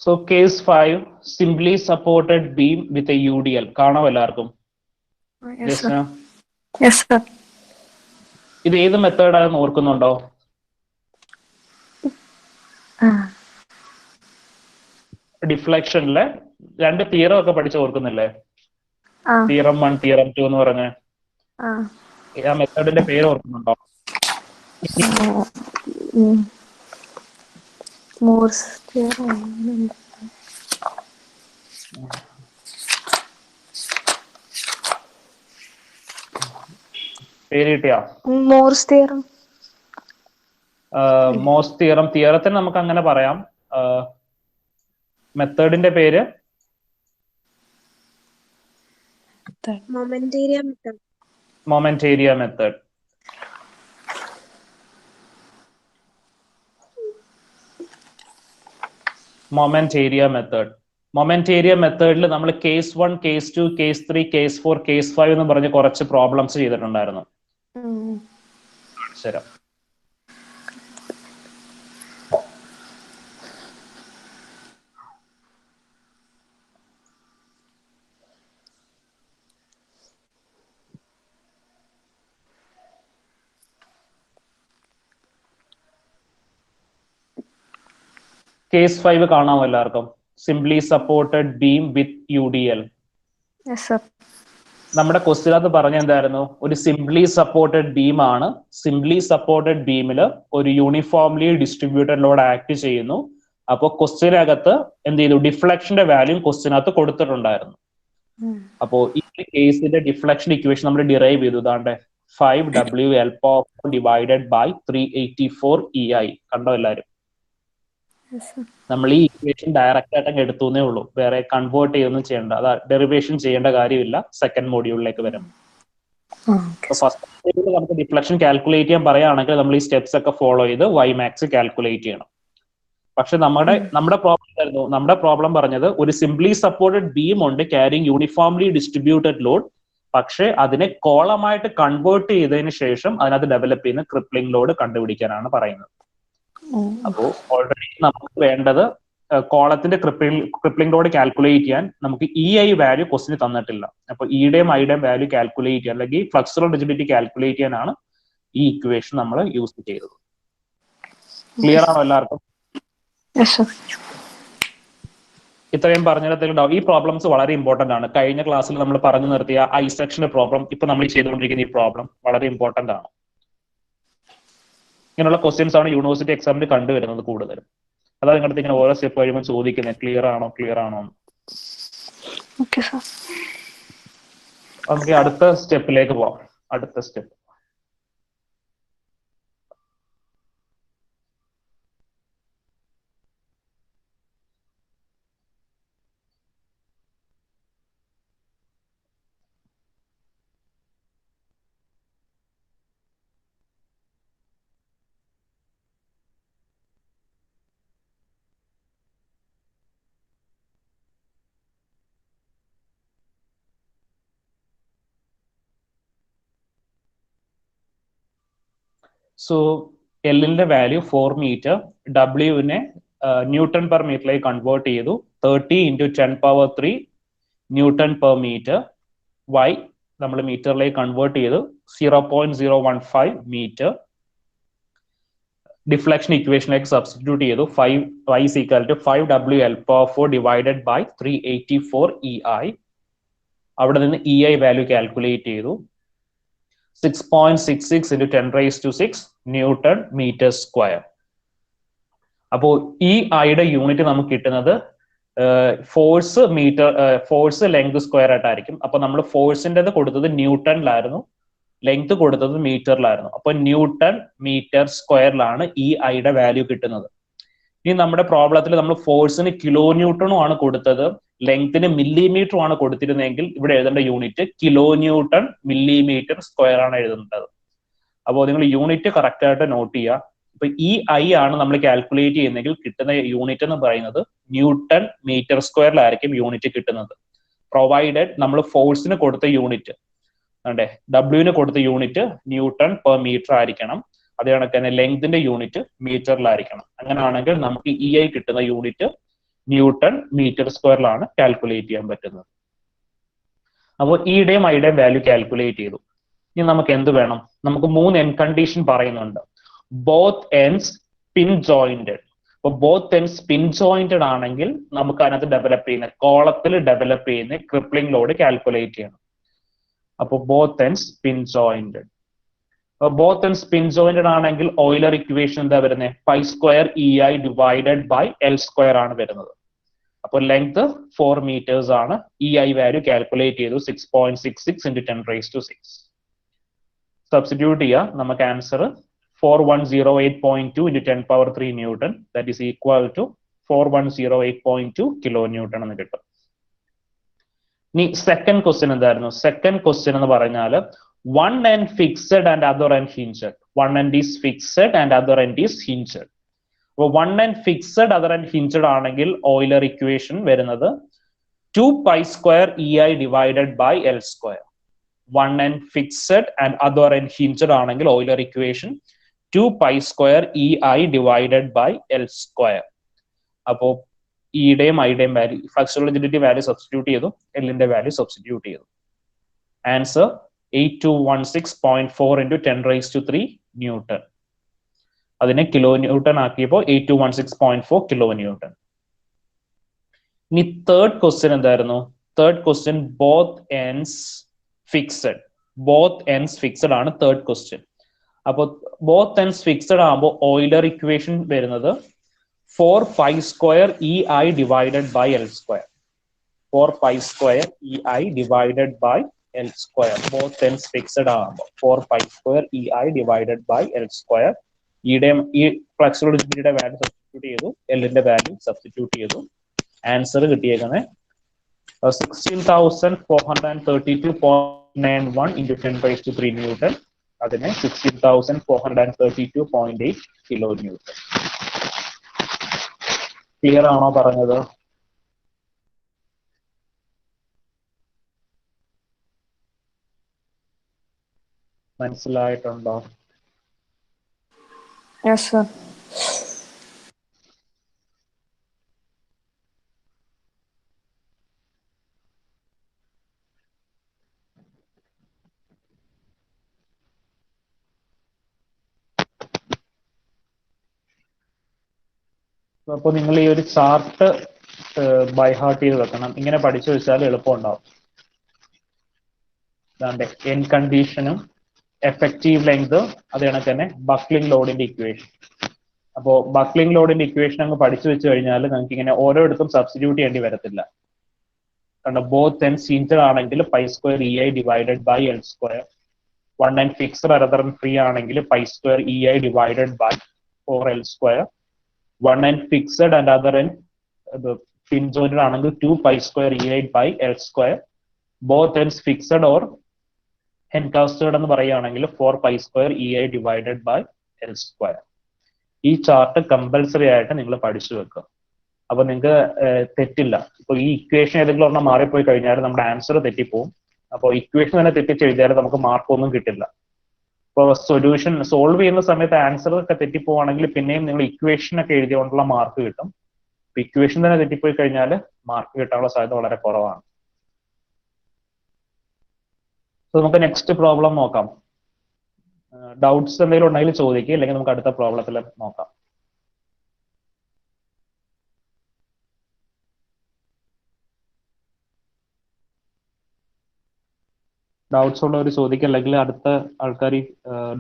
S1: So case 5 simply supported beam with a UDL. കാണാം എല്ലാവർക്കും?
S2: Yes, sir.
S1: Jasna,
S2: Yes, sir.
S1: ഇത് ഏത് മെത്തേഡാണെന്ന് ഓർക്കുന്നുണ്ടോ? ഡിഫ്ലക്ഷനിലെ 2 തിയറം ഒക്കെ പഠിച്ച് ഓർക്കുന്നില്ലേ? തിയറം 1, തിയറം 2 എന്ന് പറഞ്ഞ് ആ മെത്തേഡിന്റെ പേര് ഓർക്കുന്നുണ്ടോ?
S2: Morse theorem.
S1: പേര് കിട്ടിയാ?
S2: Morse theorem.
S1: Morse theorem. തിയറത്തിന് നമുക്ക് അങ്ങനെ പറയാം. മെത്തേഡിന്റെ പേര് മൊമെന്റേരിയ മെത്തേഡ്. മൊമെന്റേരിയ മെത്തേഡ്. മൊമെന്റേരിയ മെത്തേഡിൽ നമ്മൾ case 1, case 2, case 3, case 4, case 5 എന്ന് പറഞ്ഞ് കുറച്ച് പ്രോബ്ലംസ് ചെയ്തിട്ടുണ്ടായിരുന്നു. ശരി. കേസ് 5 കാണാമോ എല്ലാവർക്കും? സിംപ്ലി സപ്പോർട്ടഡ് ബീം വിത്ത് UDL.
S2: Yes, sir.
S1: നമ്മുടെ ക്വസ്റ്റ്യനകത്ത് പറഞ്ഞ എന്തായിരുന്നു? ഒരു സിംപ്ലി സപ്പോർട്ടഡ് ബീം ആണ്. സിംപ്ലി സപ്പോർട്ടഡ് ബീമിൽ ഒരു യൂണിഫോംലി ഡിസ്ട്രിബ്യൂട്ടഡ് ലോഡ് ആക്ട് ചെയ്യുന്നു. അപ്പോൾ ക്വസ്റ്റ്യനകത്ത് എന്ത് ചെയ്തു? ഡിഫ്ലക്ഷന്റെ വാല്യൂ ക്വസ്റ്റ്യനകത്ത് കൊടുത്തിട്ടുണ്ടായിരുന്നു. അപ്പോൾ ഈ കേസിന്റെ ഡിഫ്ലക്ഷൻ ഇക്വേഷൻ നമ്മൾ ഡിറൈവ് ചെയ്തു. ഇതാണ്ട് 5W ഡിവൈഡഡ് ബൈ 384 EI. കണ്ടോ എല്ലാവരും? നമ്മൾ ഈ ഇക്വേഷൻ ഡയറക്റ്റ് ആയിട്ട് അങ്ങ് എടുത്തുന്നേ ഉള്ളൂ. വേറെ കൺവേർട്ട് ചെയ്തൊന്നും ചെയ്യേണ്ട. അത് ഡെറിവേഷൻ ചെയ്യേണ്ട കാര്യമില്ല. സെക്കൻഡ് മോഡ്യൂളിലേക്ക് വരും. ഫസ്റ്റ് മോഡ്യൂളിൽ നമുക്ക് ഡിഫ്ലക്ഷൻ കാൽക്കുലേറ്റ് ചെയ്യാൻ പറയുകയാണെങ്കിൽ നമ്മൾ ഈ സ്റ്റെപ്സ് ഒക്കെ ഫോളോ ചെയ്ത് Ymax കാൽക്കുലേറ്റ് ചെയ്യണം. പക്ഷെ നമ്മുടെ പ്രോബ്ലം ആയിരുന്നു. നമ്മുടെ പ്രോബ്ലം പറഞ്ഞത് ഒരു സിംപ്ലി സപ്പോർട്ടഡ് ബീം ഉണ്ട് ക്യാരിങ് യൂണിഫോംലി ഡിസ്ട്രിബ്യൂട്ടഡ് ലോഡ്. പക്ഷെ അതിനെ കോളമായിട്ട് കൺവേർട്ട് ചെയ്തതിന് ശേഷം അതിനകത്ത് ഡെവലപ്പ് ചെയ്യുന്ന ക്രിപ്ലിംഗ് ലോഡ് കണ്ടുപിടിക്കാനാണ് പറയുന്നത്. അപ്പോ ഓൾറെഡി നമുക്ക് വേണ്ടത് കോളത്തിന്റെ ക്രിപ്ലിംഗ് ലോഡ് കാൽക്കുലേറ്റ് ചെയ്യാൻ നമുക്ക് EI വാല്യൂ ക്വസ്റ്റിന് തന്നിട്ടില്ല. അപ്പൊ ഇയുടെയും ഐയുടെയും വാല്യൂ കാൽക്കുലേറ്റ് ചെയ്യാൻ അല്ലെങ്കിൽ ഫ്ലക്സുറൽ റിജിഡിറ്റി കാൽക്കുലേറ്റ് ചെയ്യാനാണ് ഈ ഇക്വേഷൻ നമ്മൾ യൂസ് ചെയ്തത്. ക്ലിയർ ആണോ എല്ലാവർക്കും? ഇത്രയും പറഞ്ഞിടത്തുണ്ടാവും. ഈ പ്രോബ്ലംസ് വളരെ ഇമ്പോർട്ടന്റ് ആണ്. കഴിഞ്ഞ ക്ലാസ്സിൽ നമ്മൾ പറഞ്ഞു നിർത്തിയ ഐ സെക്ഷന്റെ പ്രോബ്ലം, ഇപ്പൊ നമ്മൾ ചെയ്തുകൊണ്ടിരിക്കുന്ന ഈ പ്രോബ്ലം വളരെ ഇമ്പോർട്ടന്റ് ആണ്. ഇങ്ങനെയുള്ള ക്വസ്റ്റ്യൻസ് ആണ് യൂണിവേഴ്സിറ്റി എക്സാമിന് കണ്ടുവരുന്നത് കൂടുതലും. അതാണ് നിങ്ങളുടെ ഇങ്ങനെ ഓരോ സ്റ്റെപ്പ് കഴിയുമ്പോൾ ചോദിക്കുന്നത് ക്ലിയർ ആണോ എന്ന്. നമുക്ക് അടുത്ത സ്റ്റെപ്പിലേക്ക് പോവാം. അടുത്ത സ്റ്റെപ്പ് സോ എല്ലിന്റെ വാല്യൂ 4 മീറ്റർ, ഡബ്ല്യുവിനെ ന്യൂട്ടൺ പെർ മീറ്ററിലേക്ക് കൺവേർട്ട് ചെയ്തു. 30 × 10⁻³ ന്യൂട്ടൺ പെർ മീറ്റർ. Y നമ്മൾ മീറ്ററിലേക്ക് കൺവേർട്ട് ചെയ്തു 0.015 മീറ്റർ. ഡിഫ്ലക്ഷൻ ഇക്വേഷനിലേക്ക് സബ്സ്റ്റിറ്റ്യൂട്ട് ചെയ്തു. Y = 5WL⁴ divided by 384 EI. അവിടെ നിന്ന് EI വാല്യൂ കാൽക്കുലേറ്റ് ചെയ്തു. 6.66 × 10⁻⁶ ന്യൂട്ടൺ മീറ്റർ സ്ക്വയർ. അപ്പോൾ ഈ ഐയുടെ യൂണിറ്റ് നമുക്ക് കിട്ടുന്നത് ഫോഴ്സ് ലെങ്ത് സ്ക്വയർ ആയിട്ടായിരിക്കും. അപ്പൊ നമ്മൾ ഫോഴ്സിൻ്റെത് കൊടുത്തത് ന്യൂട്ടണിലായിരുന്നു, ലെങ്ത് കൊടുത്തത് മീറ്ററിലായിരുന്നു. അപ്പൊ ന്യൂട്ടൺ മീറ്റർ സ്ക്വയറിലാണ് ഈ ഐയുടെ വാല്യൂ കിട്ടുന്നത്. ഇനി നമ്മുടെ പ്രോബ്ലത്തിൽ നമ്മൾ ഫോഴ്സിന് കിലോ ന്യൂട്ടണും ആണ് കൊടുത്തത്, ലെങ്ത്തിന് മില്ലിമീറ്ററും ആണ് കൊടുത്തിരുന്നെങ്കിൽ ഇവിടെ എഴുതേണ്ട unit kilo newton millimetre square ആണ് എഴുതുന്നത്. അപ്പോൾ നിങ്ങൾ യൂണിറ്റ് കറക്റ്റ് ആയിട്ട് നോട്ട് ചെയ്യുക. ഇപ്പൊ ഈ ഐ ആണ് നമ്മൾ കാൽക്കുലേറ്റ് ചെയ്യുന്നെങ്കിൽ കിട്ടുന്ന യൂണിറ്റ് എന്ന് പറയുന്നത് ന്യൂട്ടൺ മീറ്റർ സ്ക്വയറിലായിരിക്കും യൂണിറ്റ് കിട്ടുന്നത്. പ്രൊവൈഡഡ് നമ്മൾ ഫോഴ്സിന് കൊടുത്ത യൂണിറ്റ് അതെ ഡബ്ല്യുവിന് കൊടുത്ത യൂണിറ്റ് ന്യൂട്ടൺ പെർ മീറ്റർ ആയിരിക്കണം. അതേ കണക്ക് തന്നെ ലെങ്തിന്റെ യൂണിറ്റ് മീറ്ററിലായിരിക്കണം. അങ്ങനെയാണെങ്കിൽ നമുക്ക് EI കിട്ടുന്ന യൂണിറ്റ് ന്യൂട്ടൺ മീറ്റർ സ്ക്വയറിലാണ് കാൽക്കുലേറ്റ് ചെയ്യാൻ പറ്റുന്നത്. അപ്പോൾ ഇയുടെയും ഐയുടെയും വാല്യൂ കാൽക്കുലേറ്റ് ചെയ്തു. ഇനി നമുക്ക് എന്ത് വേണം? നമുക്ക് 3 എൻ കണ്ടീഷൻ പറയുന്നുണ്ട്. Both ends pin jointed. അപ്പൊ ബോത്ത് എൻഡ്സ് പിൻ ജോയിന്റഡ് ആണെങ്കിൽ നമുക്ക് അതിനകത്ത് ഡെവലപ്പ് ചെയ്യുന്ന കോളത്തിൽ ഡെവലപ്പ് ചെയ്യുന്ന ക്രിപ്ലിംഗ് ലോഡ് കാൽക്കുലേറ്റ് ചെയ്യണം. അപ്പോൾ both ends pin jointed. Both ends pin jointed ആണെങ്കിൽ ഓയിലർ ഇക്വേഷൻ എന്താ വരുന്നത്? Pi square E I divided by L square ആണ് വരുന്നത്. അപ്പോൾ ലെങ്ത് 4 meters ആണ്. ഇ ഐ വാല്യൂ കാൽക്കുലേറ്റ് ചെയ്തു 6.66 × 10⁻⁶. സബ്സ്റ്റിറ്റ്യൂട്ട് ചെയ്യുക, നമുക്ക് answer 4108.2 × 10⁻³ newton, that is equal to 4108.2 kilonewton എന്ന് കിട്ടും. ഇനി സെക്കൻഡ് ക്വസ്റ്റ്യൻ എന്തായിരുന്നു? സെക്കൻഡ് ക്വസ്റ്റ്യൻ എന്ന് പറഞ്ഞാൽ one end fixed and other end hinged. One end is fixed and other end is hinged. അപ്പോൾ one end fixed other end hinged ആണെങ്കിൽ Euler equation വരുന്നത് 2π² EI divided by L square. One end fixed and other end hinged ആണെങ്കിൽ Euler equation 2π² EI divided by L square. അപ്പോൾ ഇയുടെയും ഐയുടെയും value, flexural rigidity value substitute ചെയ്തു, എല്ലിന്റെ value substitute ചെയ്തു. Answer 8216.4 × 10⁻³ newton. അതിനെ കിലോ ന്യൂട്ടൺ ആക്കിയപ്പോൾ 8216.4 kilonewton. ഇനി തേർഡ് ക്വസ്റ്റ്യൻ എന്തായിരുന്നു? Third question both ends fixed. Both ends fixed ആണ് തേർഡ് ക്വസ്റ്റ്യൻ. അപ്പോൾ ബോത്ത് എൻഡ്സ് ഫിക്സഡ് ആകുമ്പോൾ ഓയിലർ ഇക്വേഷൻ വരുന്നത് 4π² EI divided by L square. 4π² EI divided by L square. Both ends fixed ആകുമ്പോൾ 4π² EI divided by L square. ഈയുടെയും ഈ ഫ്ലക്സുവൽ റിജിഡിറ്റിയുടെ value substitute ചെയ്തു, എല്ലിന്റെ value substitute ചെയ്തു. Answer കിട്ടിയേക്കുന്നത് 16,432.91 × 10⁻³ ന്യൂട്ടൺ. അതിന് 16,432.8 kilonewton. ക്ലിയർ ആണോ പറഞ്ഞത്? മനസ്സിലായിട്ടുണ്ടോ?
S2: Yes, sir.
S1: അപ്പോൾ നിങ്ങൾ ഈ ഒരു ചാർട്ട് ബൈ ഹാർട്ട് ചെയ്ത് വെക്കണം. ഇങ്ങനെ പഠിച്ചു വെച്ചാൽ എളുപ്പം ഉണ്ടാവും. എൻ കണ്ടീഷനും എഫക്റ്റീവ് ലെങ്ത്, അത് കണക്ക് തന്നെ ബക്ലിംഗ് ലോഡിന്റെ ഇക്വേഷൻ. അപ്പോൾ ബക്ലിംഗ് ലോഡിന്റെ ഇക്വേഷൻ അങ്ങ് പഠിച്ചു വെച്ച് കഴിഞ്ഞാൽ നമുക്ക് ഇങ്ങനെ ഓരോയിടത്തും സബ്സ്റ്റിറ്റ്യൂട്ട് ചെയ്യേണ്ടി വരത്തില്ല. കാരണം ബോത്ത് എൻഡ്സ് ഹിഞ്ചഡ് ആണെങ്കിൽ π² EI divided by L square. One end fixed other end free ആണെങ്കിൽ π² EI divided by 4L square. One end fixed and other end pin jointed ആണെങ്കിൽ 2π² EI by L square. Both ends fixed or encasted എന്ന് പറയുകയാണെങ്കിൽ 4π² EI divided by L square. ഈ chart compulsory ആയിട്ട് നിങ്ങൾ പഠിച്ചു വെക്കുക. അപ്പൊ നിങ്ങൾക്ക് തെറ്റില്ല. ഇപ്പൊ ഈ ഇക്വേഷൻ ഏതെങ്കിലും ഒരെണ്ണം മാറിപ്പോയി കഴിഞ്ഞാൽ നമ്മുടെ ആൻസർ തെറ്റിപ്പോവും. അപ്പോൾ ഇക്വേഷൻ തന്നെ തെറ്റിച്ചെഴുതിയാൽ നമുക്ക് മാർക്കൊന്നും കിട്ടില്ല. ഇപ്പോൾ സൊല്യൂഷൻ സോൾവ് ചെയ്യുന്ന സമയത്ത് ആൻസർ ഒക്കെ തെറ്റിപ്പോവാണെങ്കിൽ പിന്നെയും നിങ്ങൾ ഇക്വേഷൻ ഒക്കെ എഴുതിയോണ്ടുള്ള മാർക്ക് കിട്ടും. ഇക്വേഷൻ തന്നെ തെറ്റിപ്പോയി കഴിഞ്ഞാൽ മാർക്ക് കിട്ടാനുള്ള സാധ്യത വളരെ കുറവാണ്. നമുക്ക് നെക്സ്റ്റ് പ്രോബ്ലം നോക്കാം. ഡൗട്ട്സ് എന്തെങ്കിലും ഉണ്ടെങ്കിൽ ചോദിക്കുക, അല്ലെങ്കിൽ നമുക്ക് അടുത്ത പ്രോബ്ലത്തിൽ നോക്കാം. ഡൗട്ട്സ് ഉള്ളവർ ചോദിക്കുക, അല്ലെങ്കിൽ അടുത്ത ആൾക്കാർ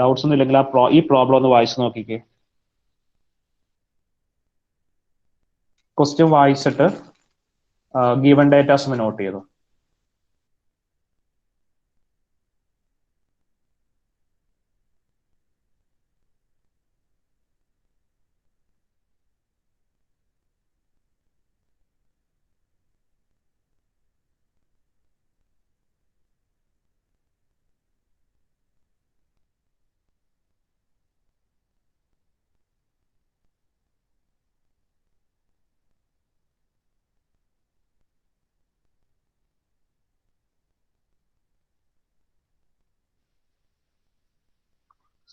S1: ഡൗട്ട്സ് ഒന്നും ഇല്ലെങ്കിൽ ഈ പ്രോബ്ലം ഒന്ന് വായിച്ചു നോക്കിക്കേ. ക്വസ്റ്റ്യൻ വായിച്ചിട്ട് ഗീവൺ ഡേറ്റാസ് ഒന്ന് നോട്ട് ചെയ്തു.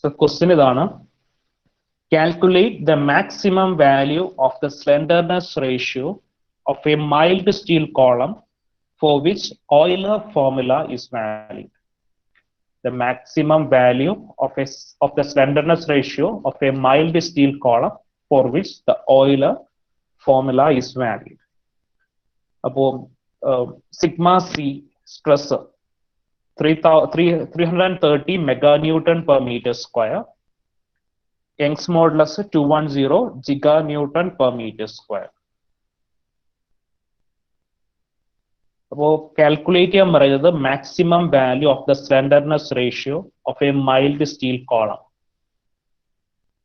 S1: So question ഇതാണ്, calculate the maximum value of the slenderness ratio of a mild steel column for which Euler formula is valid. The maximum value of the slenderness ratio of a mild steel column for which the Euler formula is valid. അപ്പോൾ sigma C stress 330 meganewton per metre square, Young's modulus 210 giganewton per metre square. അപ്പോൾ calculate ചെയ്യാൻ പറയുന്നത് maximum value of the slenderness ratio of a mild steel column.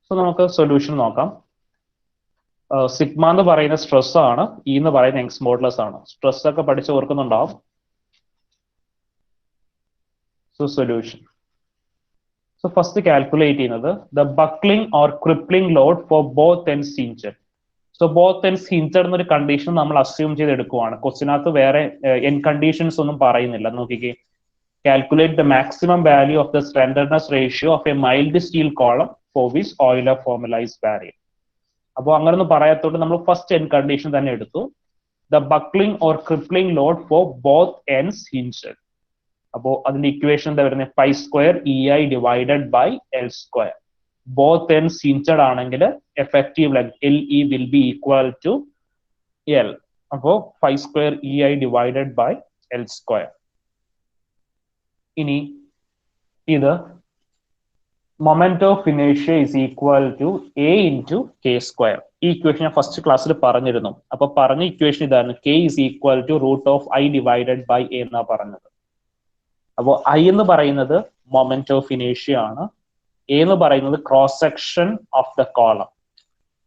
S1: So നമുക്ക് solution നോക്കാം. Sigma എന്ന് പറയുന്ന stress ആണ്, E എന്ന് പറയുന്ന യങ്സ് മോഡുലസ് ആണ്. സ്ട്രെസ് ഒക്കെ പഠിച്ച് ഓർക്കുന്നുണ്ടാവും. So solution. So first calculate ചെയ്യുന്നത് the buckling or crippling load for both ends hinged. So both ends hinged എന്നൊരു കണ്ടീഷൻ നമ്മൾ അസ്യൂം ചെയ്ത് എടുക്കുവാണ്. ക്വസ്റ്റിനകത്ത് വേറെ എൻ കണ്ടീഷൻസ് ഒന്നും പറയുന്നില്ല. നോക്കിക്കേ, calculate the maximum value of the slenderness ratio of a mild steel column for which Euler formula is valid. അപ്പോൾ അങ്ങനൊന്നും പറയാത്തോണ്ട് നമ്മൾ ഫസ്റ്റ് എൻ കണ്ടീഷൻ തന്നെ എടുത്തു. The buckling or crippling load for both ends hinged. അപ്പോൾ അതിന്റെ equation എന്താ വരുന്നത്? Pi square E I divided by L square. Both ends hinged ആണെങ്കിൽ effective length L E will be equal to L. അപ്പോൾ pi square E I divided by L square. ഇനി ഇത് moment of ഇനേഷ്യ is equal to A into K square. ഈ equation ഞാൻ first ക്ലാസ്സിൽ പറഞ്ഞിരുന്നു. അപ്പൊ പറഞ്ഞ ഇക്വേഷൻ ഇതാണ്, K is equal to root of I divided by A എന്നാ പറഞ്ഞത്. അപ്പോൾ ഐ എന്ന് പറയുന്നത് മൊമെന്റ് ഓഫ് ഇനേഷ്യ ആണ്. എ എന്ന് പറയുന്നത് cross section of the column,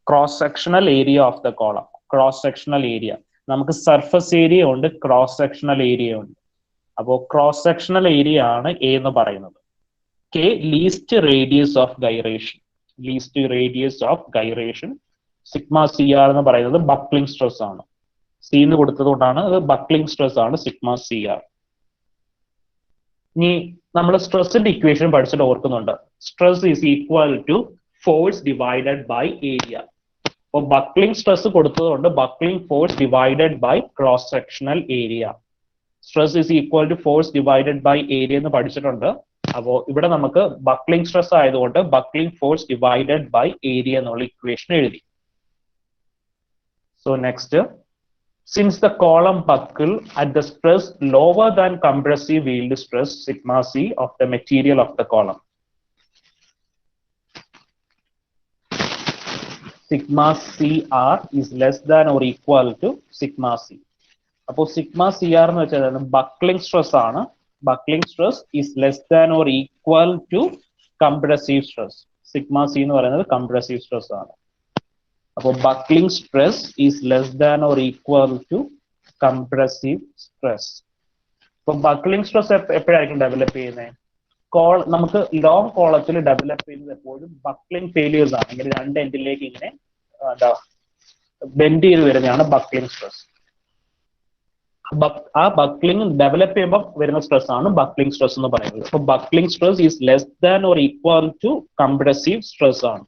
S1: cross sectional area of the column. Cross sectional area നമുക്ക് സർഫസ് ഏരിയ ഉണ്ട്, ക്രോസ് സെക്ഷണൽ ഏരിയ ഉണ്ട്. അപ്പോൾ ക്രോസ് സെക്ഷണൽ ഏരിയ ആണ് എ എന്ന് പറയുന്നത്. K least radius of gyration, least radius of gyration. Sigma C R എന്ന് പറയുന്നത് buckling stress ആണ്. സി എന്ന് കൊടുത്തത് കൊണ്ടാണ് അത് ബക്ലിംഗ് സ്ട്രെസ് ആണ് സിഗ്മ സി ആർ. ഇനി നമ്മൾ സ്ട്രെസ്സിന്റെ ഇക്വേഷൻ പഠിച്ചിട്ട് ഓർക്കുന്നുണ്ട്. Stress is equal to force divided by area. അപ്പോൾ ബക്ലിംഗ് സ്ട്രെസ് കൊടുത്തതുകൊണ്ട് buckling force divided by cross sectional area. Stress is equal to force divided by area എന്ന് പഠിച്ചിട്ടുണ്ട്. അപ്പോൾ ഇവിടെ നമുക്ക് ബക്ലിംഗ് സ്ട്രെസ് ആയതുകൊണ്ട് buckling force divided by area എന്നുള്ള equation എഴുതി. So next, since the column buckle at the stress lower than compressive yield stress sigma c of the material of the column, sigma cr is less than or equal to sigma c. അപ്പോൾ sigma C R എന്ന് വെച്ചാൽ buckling stress ആണ്. Buckling stress is less than or equal to compressive stress. Sigma C എന്ന് പറയുന്നത് compressive stress ആണ്. അപ്പോൾ buckling stress is less than or equal to compressive stress. ഇപ്പൊ buckling stress എപ്പോഴായിരിക്കും develop ചെയ്യുന്നത്? നമുക്ക് ലോങ് കോളത്തിൽ ഡെവലപ്പ് ചെയ്യുന്നത് എപ്പോഴും ബക്ലിംഗ് ഫെയിലിയേഴ്സ് ആണ്. ഇങ്ങനെ രണ്ട് എൻഡിലേക്ക് ഇങ്ങനെ ബെൻഡ് ചെയ്ത് വരുന്നതാണ് ബക്ലിംഗ് സ്ട്രെസ്. ആ ബക്ലിംഗ് ഡെവലപ്പ് ചെയ്യുമ്പോൾ വരുന്ന സ്ട്രെസ് ആണ് ബക്ലിംഗ് സ്ട്രെസ് എന്ന് പറയുന്നത്. അപ്പൊ buckling stress is less than or equal to compressive stress ആണ്.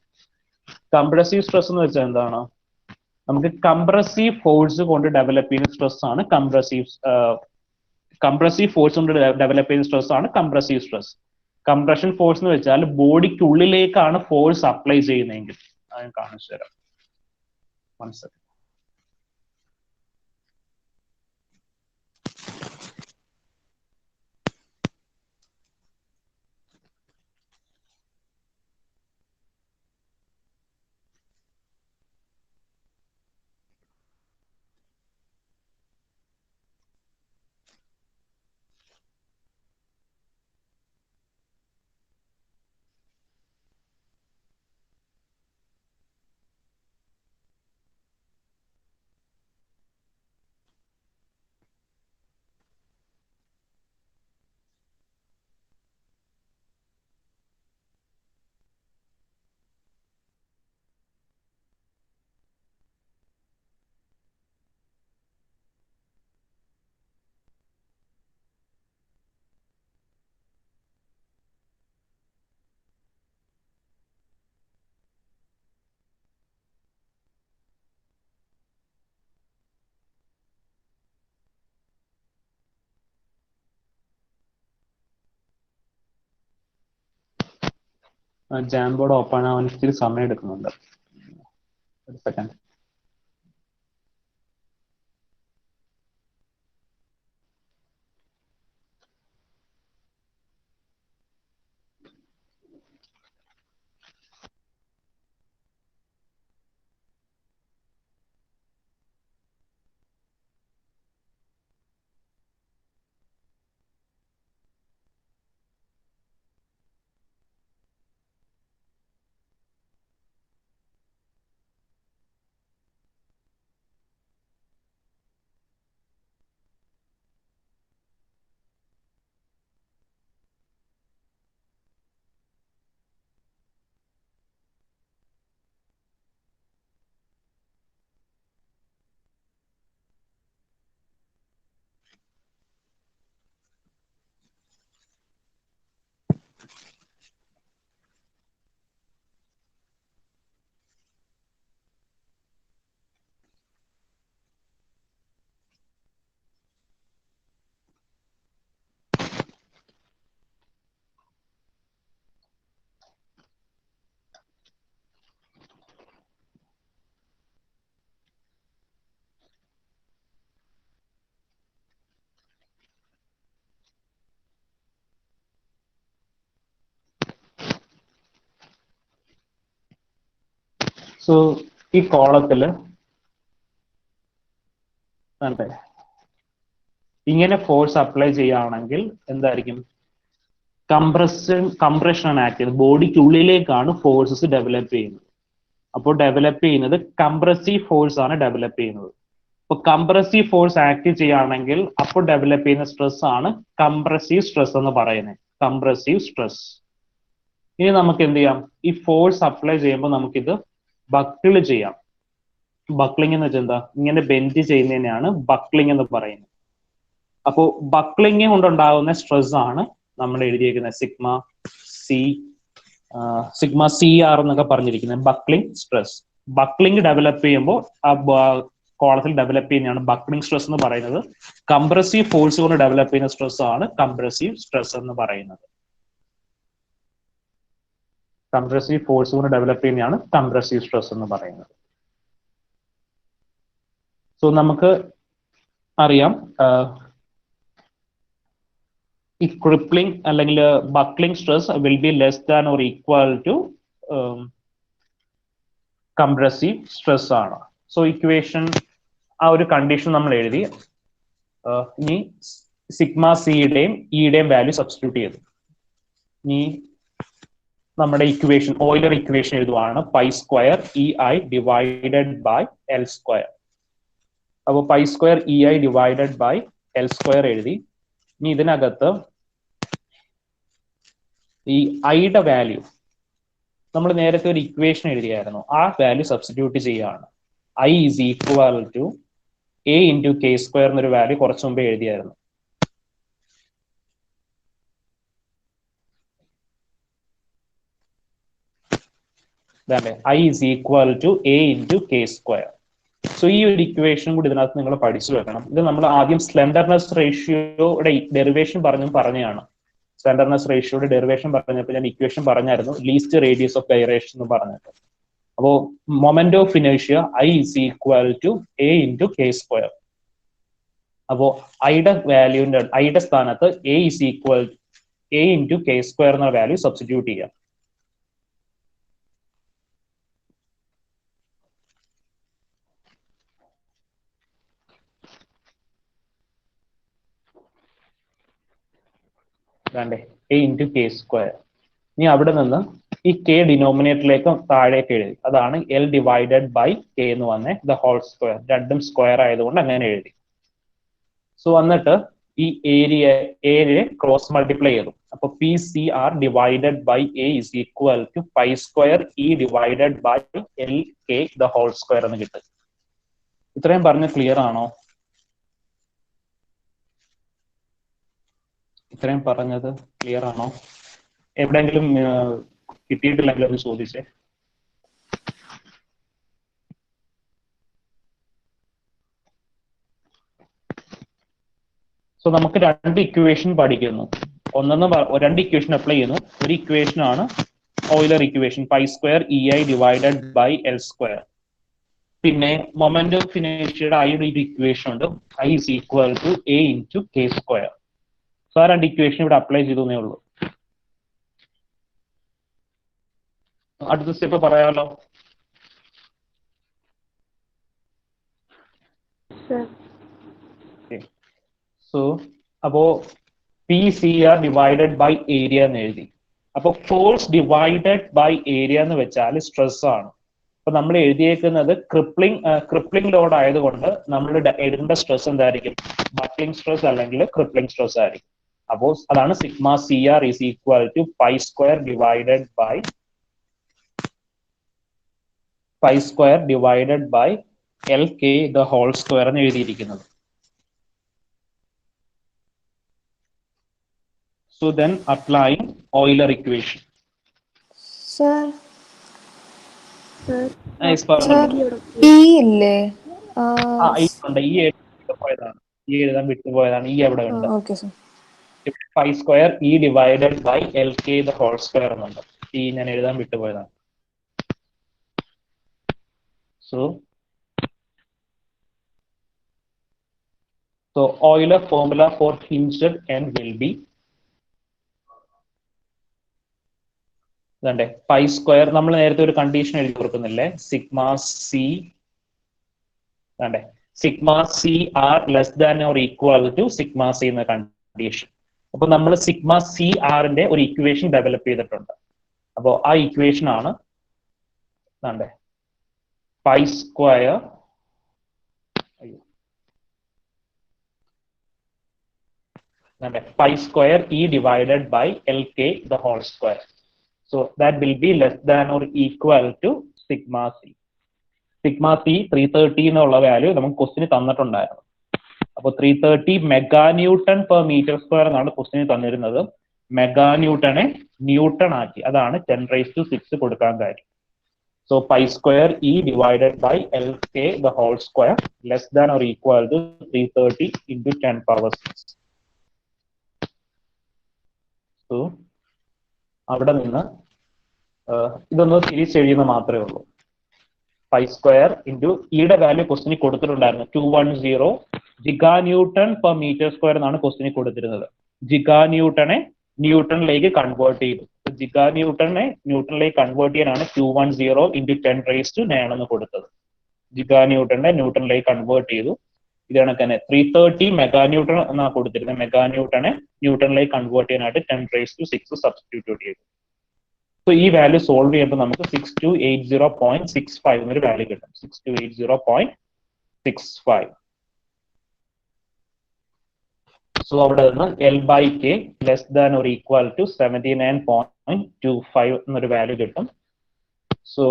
S1: കംപ്രസീവ് സ്ട്രെസ് എന്ന് വെച്ചാൽ എന്താണ്? നമുക്ക് കംപ്രസീവ് ഫോഴ്സ് കൊണ്ട് ഡെവലപ്പ് ചെയ്യുന്ന സ്ട്രെസ് ആണ് കംപ്രസീവ് ഫോഴ്സ് കൊണ്ട് ഡെവലപ്പ് ചെയ്യുന്ന സ്ട്രെസ് ആണ് കംപ്രസീവ് സ്ട്രെസ്. കംപ്രഷൻ ഫോഴ്സ് എന്ന് വെച്ചാൽ ബോഡിക്കുള്ളിലേക്കാണ് ഫോഴ്സ് അപ്ലൈ ചെയ്യുന്നതെങ്കിൽ. ഞാൻ കാണിച്ചു തരാം. മനസ്സിലായി? ജാംബോർഡ് ഓപ്പൺ ആവാൻ ഇച്ചിരി സമയം എടുക്കുന്നുണ്ട്. ഒരു സെക്കൻഡ്. സോ ഈ കോളത്തില് ഇങ്ങനെ ഫോഴ്സ് അപ്ലൈ ചെയ്യുകയാണെങ്കിൽ എന്തായിരിക്കും? കംപ്രഷൻ ആണ് ആക്ട് ചെയ്യുന്നത്. ബോഡിക്കുള്ളിലേക്കാണ് ഫോഴ്സസ് ഡെവലപ്പ് ചെയ്യുന്നത്. അപ്പോൾ ഡെവലപ്പ് ചെയ്യുന്നത് കംപ്രസീവ് ഫോഴ്സ് ആണ് ഡെവലപ്പ് ചെയ്യുന്നത്. അപ്പോൾ കംപ്രസീവ് ഫോഴ്സ് ആക്ട് ചെയ്യുകയാണെങ്കിൽ അപ്പോൾ ഡെവലപ്പ് ചെയ്യുന്ന സ്ട്രെസ് ആണ് കംപ്രസീവ് സ്ട്രെസ് എന്ന് പറയുന്നത്. Compressive stress. ഇനി നമുക്ക് എന്ത് ചെയ്യാം? ഈ ഫോഴ്സ് അപ്ലൈ ചെയ്യുമ്പോൾ നമുക്കിത് ബക്കിൾ ചെയ്യാം. ബക്ലിംഗ് എന്ന് വെച്ചാൽ എന്താ? ഇങ്ങനെ ബെൻഡ് ചെയ്യുന്നതിനെയാണ് ബക്ലിംഗ് എന്ന് പറയുന്നത്. അപ്പോൾ ബക്ലിംഗ് കൊണ്ടുണ്ടാകുന്ന സ്ട്രെസ് ആണ് നമ്മൾ എഴുതിയിരിക്കുന്നത് സിഗ്മ സി ആർ എന്നൊക്കെ പറഞ്ഞിരിക്കുന്നത് ബക്ലിംഗ് സ്ട്രെസ്. ബക്ലിംഗ് ഡെവലപ്പ് ചെയ്യുമ്പോൾ ആ കോളത്തിൽ ഡെവലപ്പ് ചെയ്യുന്നതാണ് ബക്ലിംഗ് സ്ട്രെസ് എന്ന് പറയുന്നത്. കംപ്രസീവ് ഫോഴ്സ് കൊണ്ട് ഡെവലപ്പ് ചെയ്യുന്ന സ്ട്രെസ് ആണ് കംപ്രസീവ് സ്ട്രെസ് എന്ന് പറയുന്നത്. കംപ്രസീവ് ഫോഴ്സ് കൊണ്ട് ഡെവലപ്പ് ചെയ്യുന്നതാണ് കംപ്രസീവ് സ്ട്രെസ് എന്ന് പറയുന്നത്. സോ നമുക്ക് അറിയാം ഈ ക്രിപ്ലിംഗ് അല്ലെങ്കിൽ buckling stress will be less than or equal to compressive stress ആണ്. സോ ഇക്വേഷൻ ആ ഒരു കണ്ടീഷൻ നമ്മൾ എഴുതി. ഇനി സിഗ്മ സിയുടെയും ഇയുടെയും വാല്യൂ സബ്സ്റ്റിറ്റ്യൂട്ട് ചെയ്തു. ഇനി നമ്മുടെ ഇക്വേഷൻ ഓയിലർ ഇക്വേഷൻ എഴുതുവാണ് pi square E I divided by L square. അപ്പോൾ pi square E I divided by L square എഴുതി. ഇനി ഇതിനകത്ത് ഈ ഐയുടെ വാല്യൂ നമ്മൾ നേരത്തെ ഒരു ഇക്വേഷൻ എഴുതിയായിരുന്നു, ആ വാല്യൂ സബ്സ്റ്റിറ്റ്യൂട്ട് ചെയ്യുകയാണ്. I is equal to A into K square എന്നൊരു വാല്യൂ കുറച്ചു മുമ്പേ എഴുതിയായിരുന്നു. I is equal to A into K square. So ഈ ഒരു ഇക്വേഷൻ കൂടി ഇതിനകത്ത് നിങ്ങൾ പഠിച്ചു വെക്കണം. ഇത് നമ്മൾ ആദ്യം സ്ലെൻഡർനെസ് റേഷ്യോയുടെ ഡെറിവേഷൻ പറഞ്ഞതാണ്. സ്ലെൻഡർനെസ് റേഷ്യോയുടെ ഡെറിവേഷൻ പറഞ്ഞപ്പോൾ ഞാൻ ഇക്വേഷൻ പറഞ്ഞായിരുന്നു, ലീസ്റ്റ് റേഡിയസ് ഓഫ് ഗൈറേഷൻ എന്ന് പറഞ്ഞിട്ട്. അപ്പോൾ moment of inertia I is equal to A into K square. അപ്പോൾ ഐയുടെ സ്ഥാനത്ത് A is equal A into K square എന്ന വാല്യൂ സബ്സ്റ്റിറ്റ്യൂട്ട് ചെയ്യാം. A into K square. ഇനി അവിടെ നിന്ന് ഈ കെ ഡിനോമിനേറ്ററിലേക്ക് താഴേക്ക് എഴുതി. അതാണ് എൽ ഡിവൈഡഡ് ബൈ കെ എന്ന് വന്നേ, ദ ഹോൾ സ്ക്വയർ. രണ്ടും സ്ക്വയർ ആയതുകൊണ്ട് അങ്ങനെ എഴുതി. സോ വന്നിട്ട് ഈ ഏരിയയെ ക്രോസ് മൾട്ടിപ്ലൈ ചെയ്തു. അപ്പൊ P C R divided by A is equal to pi square E divided by L K the whole square എന്ന് കിട്ടും. ഇത്രയും പറഞ്ഞ് ക്ലിയർ ആണോ? ഇത്രയും പറഞ്ഞത് ക്ലിയർ ആണോ? എവിടെയെങ്കിലും കിട്ടിയിട്ടില്ലെങ്കിൽ ഒന്ന് ചോദിച്ചേ. സോ നമുക്ക് രണ്ട് ഇക്വേഷൻ പഠിക്കുന്നു. രണ്ട് ഇക്വേഷൻ അപ്ലൈ ചെയ്യുന്നു. ഒരു ഇക്വേഷൻ ആണ് Euler equation pi square E I divided by L square. പിന്നെ മൊമെന്റ് ഓഫ് ഇനേർഷ്യയുടെ ഐയുടെ ഒരു ഇക്വേഷൻ ഉണ്ട്, I is equal to A into K square. So ആ രണ്ട് ഇക്വേഷൻ ഇവിടെ അപ്ലൈ ചെയ്തേ ഉള്ളൂ. അടുത്ത സ്റ്റെപ്പ് പറയാമല്ലോ. സോ അപ്പോ P C R divided by area എന്ന് എഴുതി. അപ്പൊ ഫോഴ്സ് ഡിവൈഡഡ് ബൈ ഏരിയ എന്ന് വെച്ചാൽ സ്ട്രെസ് ആണ്. അപ്പൊ നമ്മൾ എഴുതിയേക്കുന്നത് ക്രിപ്ലിംഗ് ലോഡ് ആയതുകൊണ്ട് നമ്മൾ എഴുതേണ്ട സ്ട്രെസ് എന്തായിരിക്കും? ബക്ലിംഗ് സ്ട്രെസ് അല്ലെങ്കിൽ ക്രിപ്ലിംഗ് സ്ട്രെസ് ആയിരിക്കും. അപ്പോ അതാണ് sigma C R is equal to pi square divided by L K the whole square എന്ന് എഴുതിയിരിക്കുന്നത്. So then applying Euler equation.
S2: Sir.
S1: Yes, പറഞ്ഞോളൂ.
S2: E ഇല്ലേ?
S1: ഈ ഉണ്ട്. ഈ എഴുതാൻ വിട്ടുപോയതാണ്. ഈ അവിടെ ഉണ്ട്.
S2: Okay sir.
S1: Pi square E divided by L K the whole square എന്നുണ്ട്. ഈ ഞാൻ എഴുതാൻ വിട്ടുപോയതാണ്. So Euler formula for hinged end will be pi square. നമ്മൾ നേരത്തെ ഒരു കണ്ടീഷൻ എഴുതി കൊടുക്കുന്നില്ലേ? Sigma C R less than or equal to sigma C എന്ന കണ്ടീഷൻ. അപ്പൊ നമ്മൾ സിഗ്മ സി ആറിന്റെ ഒരു ഇക്വേഷൻ ഡെവലപ്പ് ചെയ്തിട്ടുണ്ട്. അപ്പോ ആ ഇക്വേഷൻ ആണ് pi square E divided by L K the whole square. So that will be less than or equal to sigma c. Sigma c 330 എന്നുള്ള വാല്യൂ നമുക്ക് ക്വസ്റ്റിന് തന്നിട്ടുണ്ടായിരുന്നു. അപ്പോൾ 330 mega newton per metre square എന്നാണ് ക്വസ്റ്റിന് തന്നിരുന്നത്. മെഗാ ന്യൂട്ടനെ ന്യൂട്ടൺ ആക്കി, അതാണ് 10⁶ കൊടുക്കാൻ കാര്യം. So pi square E divided by L K the whole square less than or equal to 330 into 10⁶. So അവിടെ നിന്ന് ഇതൊന്ന് തിരിച്ചെഴുതുന്ന മാത്രമേ ഉള്ളൂ. പൈ സ്ക്വയർ ഇൻറ്റു ഇയുടെ വാല്യൂ ക്വസ്റ്റിന് കൊടുത്തിട്ടുണ്ടായിരുന്നു 210 giga newton per metre square എന്നാണ് ക്വസ്റ്റിന് കൊടുത്തിരുന്നത്. ജിഗാ ന്യൂട്ടനെ ന്യൂട്ടണിലേക്ക് കൺവേർട്ട് ചെയ്തു. ജിഗാ ന്യൂട്ടനെ ന്യൂട്ടണിലേക്ക് കൺവേർട്ട് ചെയ്യാനാണ് 210 into 10⁻⁹ എന്ന് കൊടുത്തത്. ജിഗാ ന്യൂട്ടനെ ന്യൂട്ടണിലേക്ക് കൺവേർട്ട് ചെയ്തു. ഇത് കണക്കന്നെ 330 മെഗാ ന്യൂട്ടൺ എന്നാണ് കൊടുത്തിരുന്നത്. മെഗാ ന്യൂട്ടനെ ന്യൂട്ടണിലേക്ക് കൺവേർട്ട് ചെയ്യാനായിട്ട് 10⁶ സബ്സ്റ്റിറ്റ്യൂട്ട് ചെയ്തു. സോ ഈ വാല്യൂ സോൾവ് ചെയ്യുമ്പോൾ നമുക്ക് 6280.65 എന്നൊരു വാല്യൂ കിട്ടും. 6280.65. സോ അവിടെ നിന്ന് L by K less than or equal to 79.25 എന്നൊരു വാല്യൂ കിട്ടും. സോ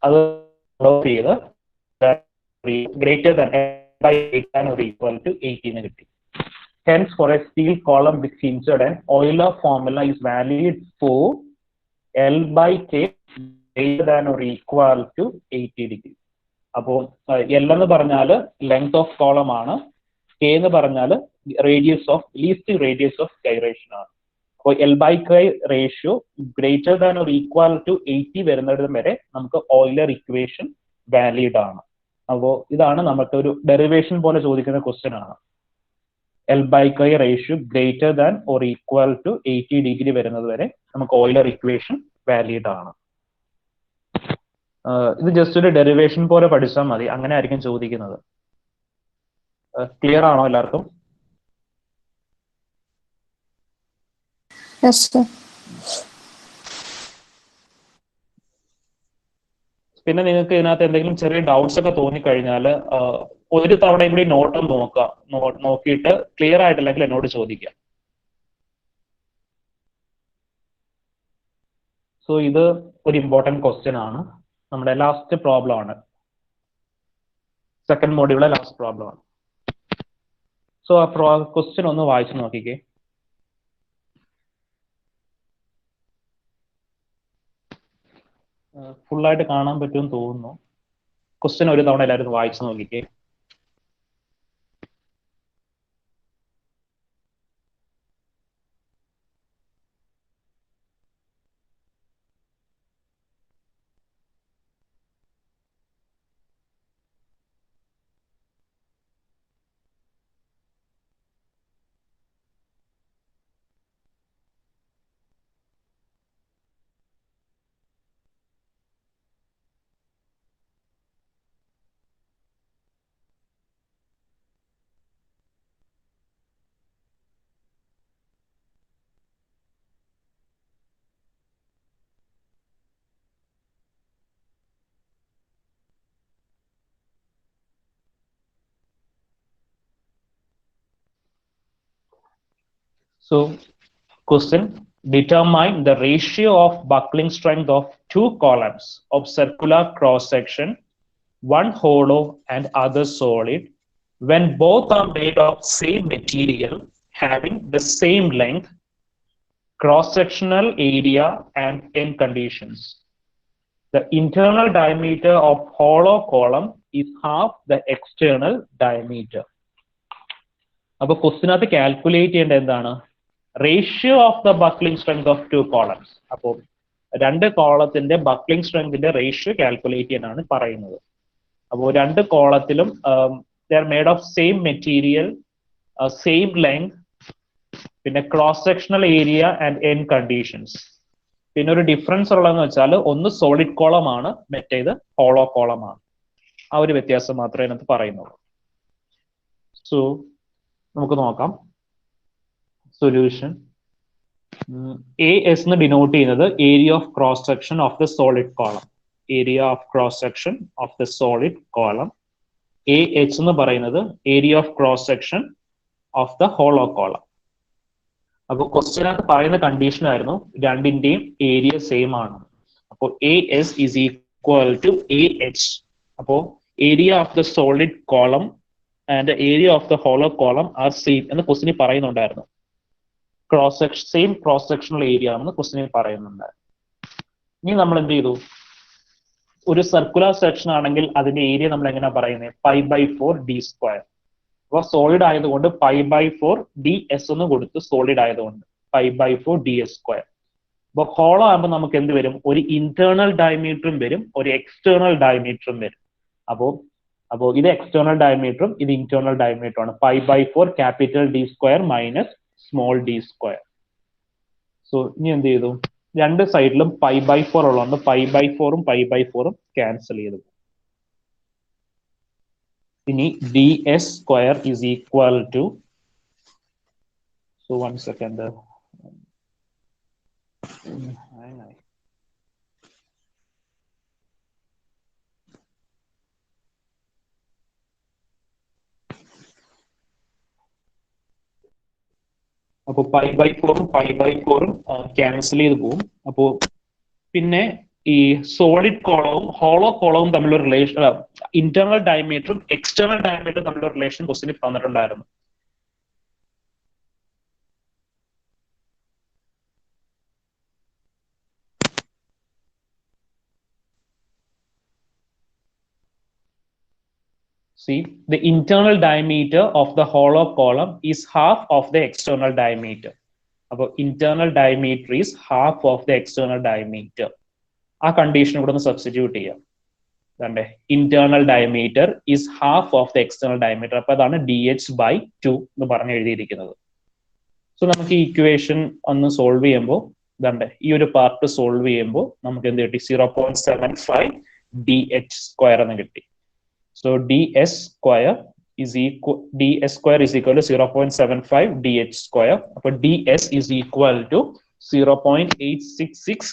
S1: അത് ചെയ്ത് greater than L by 8 than or equal to 80 എന്ന് കിട്ടി. Hence, for a steel column with hinged end, Euler formula is valid for L by K greater than or equal to 80 degree. അപ്പോൾ L എന്ന് പറഞ്ഞാൽ length of column ആണ്, K എന്ന് പറഞ്ഞാൽ least radius of gyration ആണ്. അപ്പോൾ L by K ratio greater than or equal to 80 വരുന്നിടം വരെ നമുക്ക് ഓയിലർ ഇക്വേഷൻ വാലിഡ് ആണ്. അപ്പോൾ ഇതാണ് നമുക്ക് ഒരു ഡെറിവേഷൻ പോലെ ചോദിക്കുന്ന ക്വസ്റ്റ്യൻ ആണ്. L by K ratio greater than or equal to 80 degree വരുന്നത് വരെ നമുക്ക് ഓയിലർ ഇക്വേഷൻ വാലിഡ് ആണ്. ഇത് ജസ്റ്റ് ഒരു ഡെറിവേഷൻ പോലെ പഠിച്ചാൽ മതി, അങ്ങനെ ആയിരിക്കും ചോദിക്കുന്നത്. ക്ലിയർ ആണോ എല്ലാവർക്കും?
S2: Yes, sir.
S1: പിന്നെ നിങ്ങൾക്ക് ഇതിനകത്ത് എന്തെങ്കിലും ചെറിയ ഡൗട്ട്സ് ഒക്കെ തോന്നിക്കഴിഞ്ഞാൽ ഒരു തവണ കൂടി നോട്ട് നോക്കുക, നോക്കിയിട്ട് ക്ലിയർ ആയിട്ടില്ലെങ്കിൽ എന്നോട് ചോദിക്കുക. സോ ഇത് ഒരു ഇമ്പോർട്ടൻറ്റ് ക്വസ്റ്റ്യൻ ആണ്, നമ്മുടെ ലാസ്റ്റ് പ്രോബ്ലം ആണ്, സെക്കൻഡ് മോഡ്യൂളിലെ ലാസ്റ്റ് പ്രോബ്ലം ആണ്. സോ ആ ക്വസ്റ്റ്യൻ ഒന്ന് വായിച്ചു നോക്കിക്കേ. ഫുള്ളായിട്ട് കാണാൻ പറ്റുമെന്ന് തോന്നുന്നു. ക്വസ്റ്റ്യൻ ഒരു തവണ എല്ലാവരും വായിച്ചു നോക്കിക്കേ. So question, determine the ratio of buckling strength of two columns of circular cross section, one hollow and other solid, when both are made of same material having the same length, cross-sectional area and end conditions. The internal diameter of hollow column is half the external diameter. അപ്പോൾ ക്വസ്റ്റിനകത്ത് calculate ചെയ്യേണ്ടത് എന്താണ്? Ratio of the buckling strength of two columns. അപ്പോൾ രണ്ട് കോളത്തിന്റെ buckling സ്ട്രെങ്തിന്റെ ratio calculate ചെയ്യാനാണ് പറയുന്നത്. അപ്പോൾ രണ്ട് കോളത്തിലും they are made of same material, same length, പിന്നെ cross sectional area and end conditions. പിന്നെ ഒരു ഡിഫറൻസ് ഉള്ളതെന്ന് വെച്ചാൽ ഒന്ന് സോളിഡ് കോളം ആണ്, മറ്റേത് ഹോളോ കോളം ആണ്. ആ ഒരു വ്യത്യാസം മാത്രമേ അതിനകത്ത് പറയുന്നുള്ളൂ. സോ നമുക്ക് നോക്കാം സൊല്യൂഷൻ. എ എസ് എന്ന് ഡിനോട്ട് ചെയ്യുന്നത് area of cross section of the solid column. Area of cross section of the solid column. A H എന്ന് പറയുന്നത് area of cross section of the hollow column. അപ്പോൾ ക്വസ്റ്റ്യനകത്ത് പറയുന്ന condition ആയിരുന്നു രണ്ടിന്റെയും area same ആണ്. അപ്പോൾ A S is equal to A H. അപ്പോൾ area of the solid column and area of the hollow column are same എന്ന് ക്വസ്റ്റ്യനിൽ പറയുന്നുണ്ടായിരുന്നു. സെയിം ക്രോസ് സെക്ഷണൽ ഏരിയ ആണെന്ന് ക്വസ്റ്റ്യനിൽ പറയുന്നുണ്ടായിരുന്നു. ഇനി നമ്മൾ എന്ത് ചെയ്തു? ഒരു സർക്കുലർ സെക്ഷൻ ആണെങ്കിൽ അതിന്റെ ഏരിയ നമ്മൾ എങ്ങനെയാ പറയുന്നത്? π/4 d². അപ്പോൾ സോളിഡ് ആയതുകൊണ്ട് π/4 ds എന്ന് കൊടുത്ത് സോളിഡ് ആയതുകൊണ്ട് π/4 ds². അപ്പൊ ഹോളോ ആകുമ്പോൾ നമുക്ക് എന്ത് വരും? ഒരു ഇന്റേണൽ ഡയമീറ്ററും വരും, ഒരു എക്സ്റ്റേണൽ ഡയമീറ്ററും വരും. അപ്പോൾ ഇത് എക്സ്റ്റേണൽ ഡയമീറ്ററും ഇത് ഇന്റേണൽ ഡയമീറ്ററും ആണ്. π/4 capital d² minus small d². So ഇനി എന്ത് ചെയ്തു? രണ്ട് സൈഡിലും π/4 ഉള്ളതുകൊണ്ട് π/4ഉം π/4ഉം ക്യാൻസൽ ചെയ്തു. ഇനി ds² is equal to, so 1 second. അപ്പോൾ π/4ഉം π/4ഉം ക്യാൻസൽ ചെയ്ത് പോകും. അപ്പോൾ പിന്നെ ഈ സോളിഡ് കോളവും ഹോളോ കോളവും തമ്മിലുള്ള റിലേഷൻ, ഇന്റേണൽ ഡയമീറ്ററും എക്സ്റ്റേണൽ ഡയമീറ്ററും തമ്മിലുള്ള റിലേഷൻ ക്വസ്റ്റ്യനിൽ തന്നിട്ടുണ്ടായിരുന്നു. See, the internal diameter of the hollow column is half of the external diameter. അപ്പോൾ internal diameter is half of the external diameter. ആ കണ്ടീഷൻ കൂടെ ഒന്ന് സബ്സ്റ്റിറ്റ്യൂട്ട് ചെയ്യാം. Internal diameter is half of the external diameter. അപ്പൊ അതാണ് dh/2 എന്ന് പറഞ്ഞ് എഴുതിയിരിക്കുന്നത്. സോ നമുക്ക് ഈ ഇക്വേഷൻ ഒന്ന് സോൾവ് ചെയ്യുമ്പോൾ ഈ ഒരു പാർട്ട് സോൾവ് ചെയ്യുമ്പോൾ നമുക്ക് എന്ത് കിട്ടി? 0.75 dh² എന്ന് കിട്ടി. So ds² is equal to 0.75 dh². അപ്പൊ ds is equal to 0.866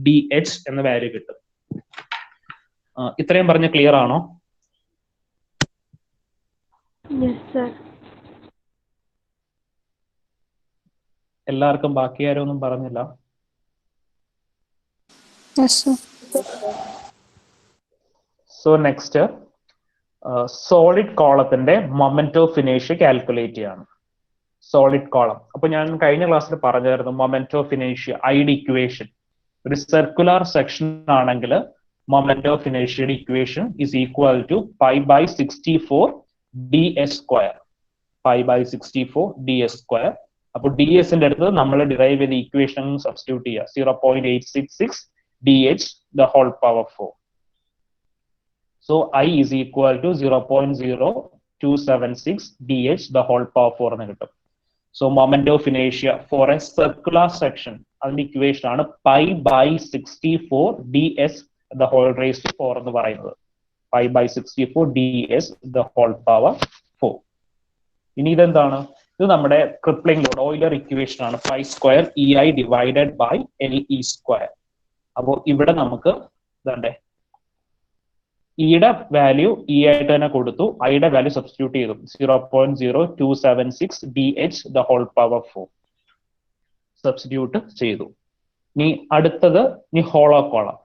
S1: dh എന്ന വാല്യൂ കിട്ടും. ഇത്രയും പറഞ്ഞ ക്ലിയർ ആണോ? എല്ലാവർക്കും ബാക്കി ആരും ഒന്നും പറഞ്ഞില്ല? സോ നെക്സ്റ്റ് സോളിഡ് കോളത്തിന്റെ മൊമെന്റ് ഓഫ് ഇനേഷ്യ കാൽക്കുലേറ്റ് ചെയ്യാണ്. Solid column. അപ്പൊ ഞാൻ കഴിഞ്ഞ ക്ലാസ്സിൽ പറഞ്ഞായിരുന്നു മൊമെന്റ് ഓഫ് ഇനേഷ്യ ഐഡ് ഇക്വേഷൻ. ഒരു സർക്കുലർ സെക്ഷൻ ആണെങ്കിൽ മൊമെന്റ് ഓഫ് ഇനേഷ്യയുടെ equation is equal to π/64 ds². π/64 ds². അപ്പൊ dsന്റെ അടുത്ത് നമ്മൾ ഡിറൈവ് ചെയ്ത ഇക്വേഷൻ സബ്സ്റ്റിറ്റ്യൂട്ട് ചെയ്യുക. 0.866 dh the whole power 4. So I is equal to 0.0276 dh the whole power 4 എന്ന് കിട്ടും. So moment of inertia for a circular section അതിന്റെ equation ആണ് π/64 ds the whole raised to 4 എന്ന് പറയുന്നത്. π/64 ds the whole power 4. ഇനി ഇതെന്താണ്? ഇത് നമ്മുടെ ക്രിപ്ലിംഗ് ലോഡ് ഓയിലർ ഇക്വേഷൻ ആണ്. π² EI divided by LE². അപ്പോൾ ഇവിടെ നമുക്ക് ഇയുടെ വാല്യൂ ഇ ആയിട്ട് തന്നെ കൊടുത്തു, ഐയുടെ വാല്യൂ സബ്സ്റ്റിറ്റ്യൂട്ട് ചെയ്തു. 0.0276 dh the whole power 4. Substitute ചെയ്തു. ഇനി അടുത്തത് ഹോളോ കോളം.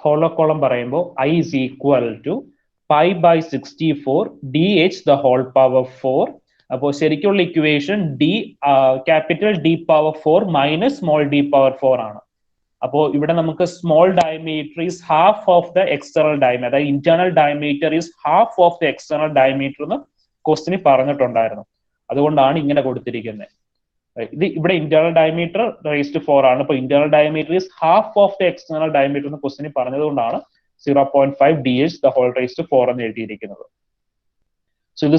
S1: ഹോളോ കോളം പറയുമ്പോൾ I is equal to pi by 64 dh the whole power 4. അപ്പോൾ ശരിക്കുള്ള equation capital D power 4 minus small d power 4 ആണ്. അപ്പോൾ ഇവിടെ നമുക്ക് small diameter is half of the external diameter, അതായത് internal diameter is half of the external diameter എന്ന് ക്വസ്റ്റിന് പറഞ്ഞിട്ടുണ്ടായിരുന്നു. അതുകൊണ്ടാണ് ഇങ്ങനെ കൊടുത്തിരിക്കുന്നത്. ഇത് ഇവിടെ ഇന്റേണൽ ഡയമീറ്റർ റേസ് ടു 4 ആണ്. അപ്പോൾ internal diameter is half of the external diameter എന്ന് ക്വസ്റ്റിന് പറഞ്ഞതുകൊണ്ടാണ് 0.5 dh the whole raised to 4 എന്ന് എഴുതിയിരിക്കുന്നത്. സോ ഇത്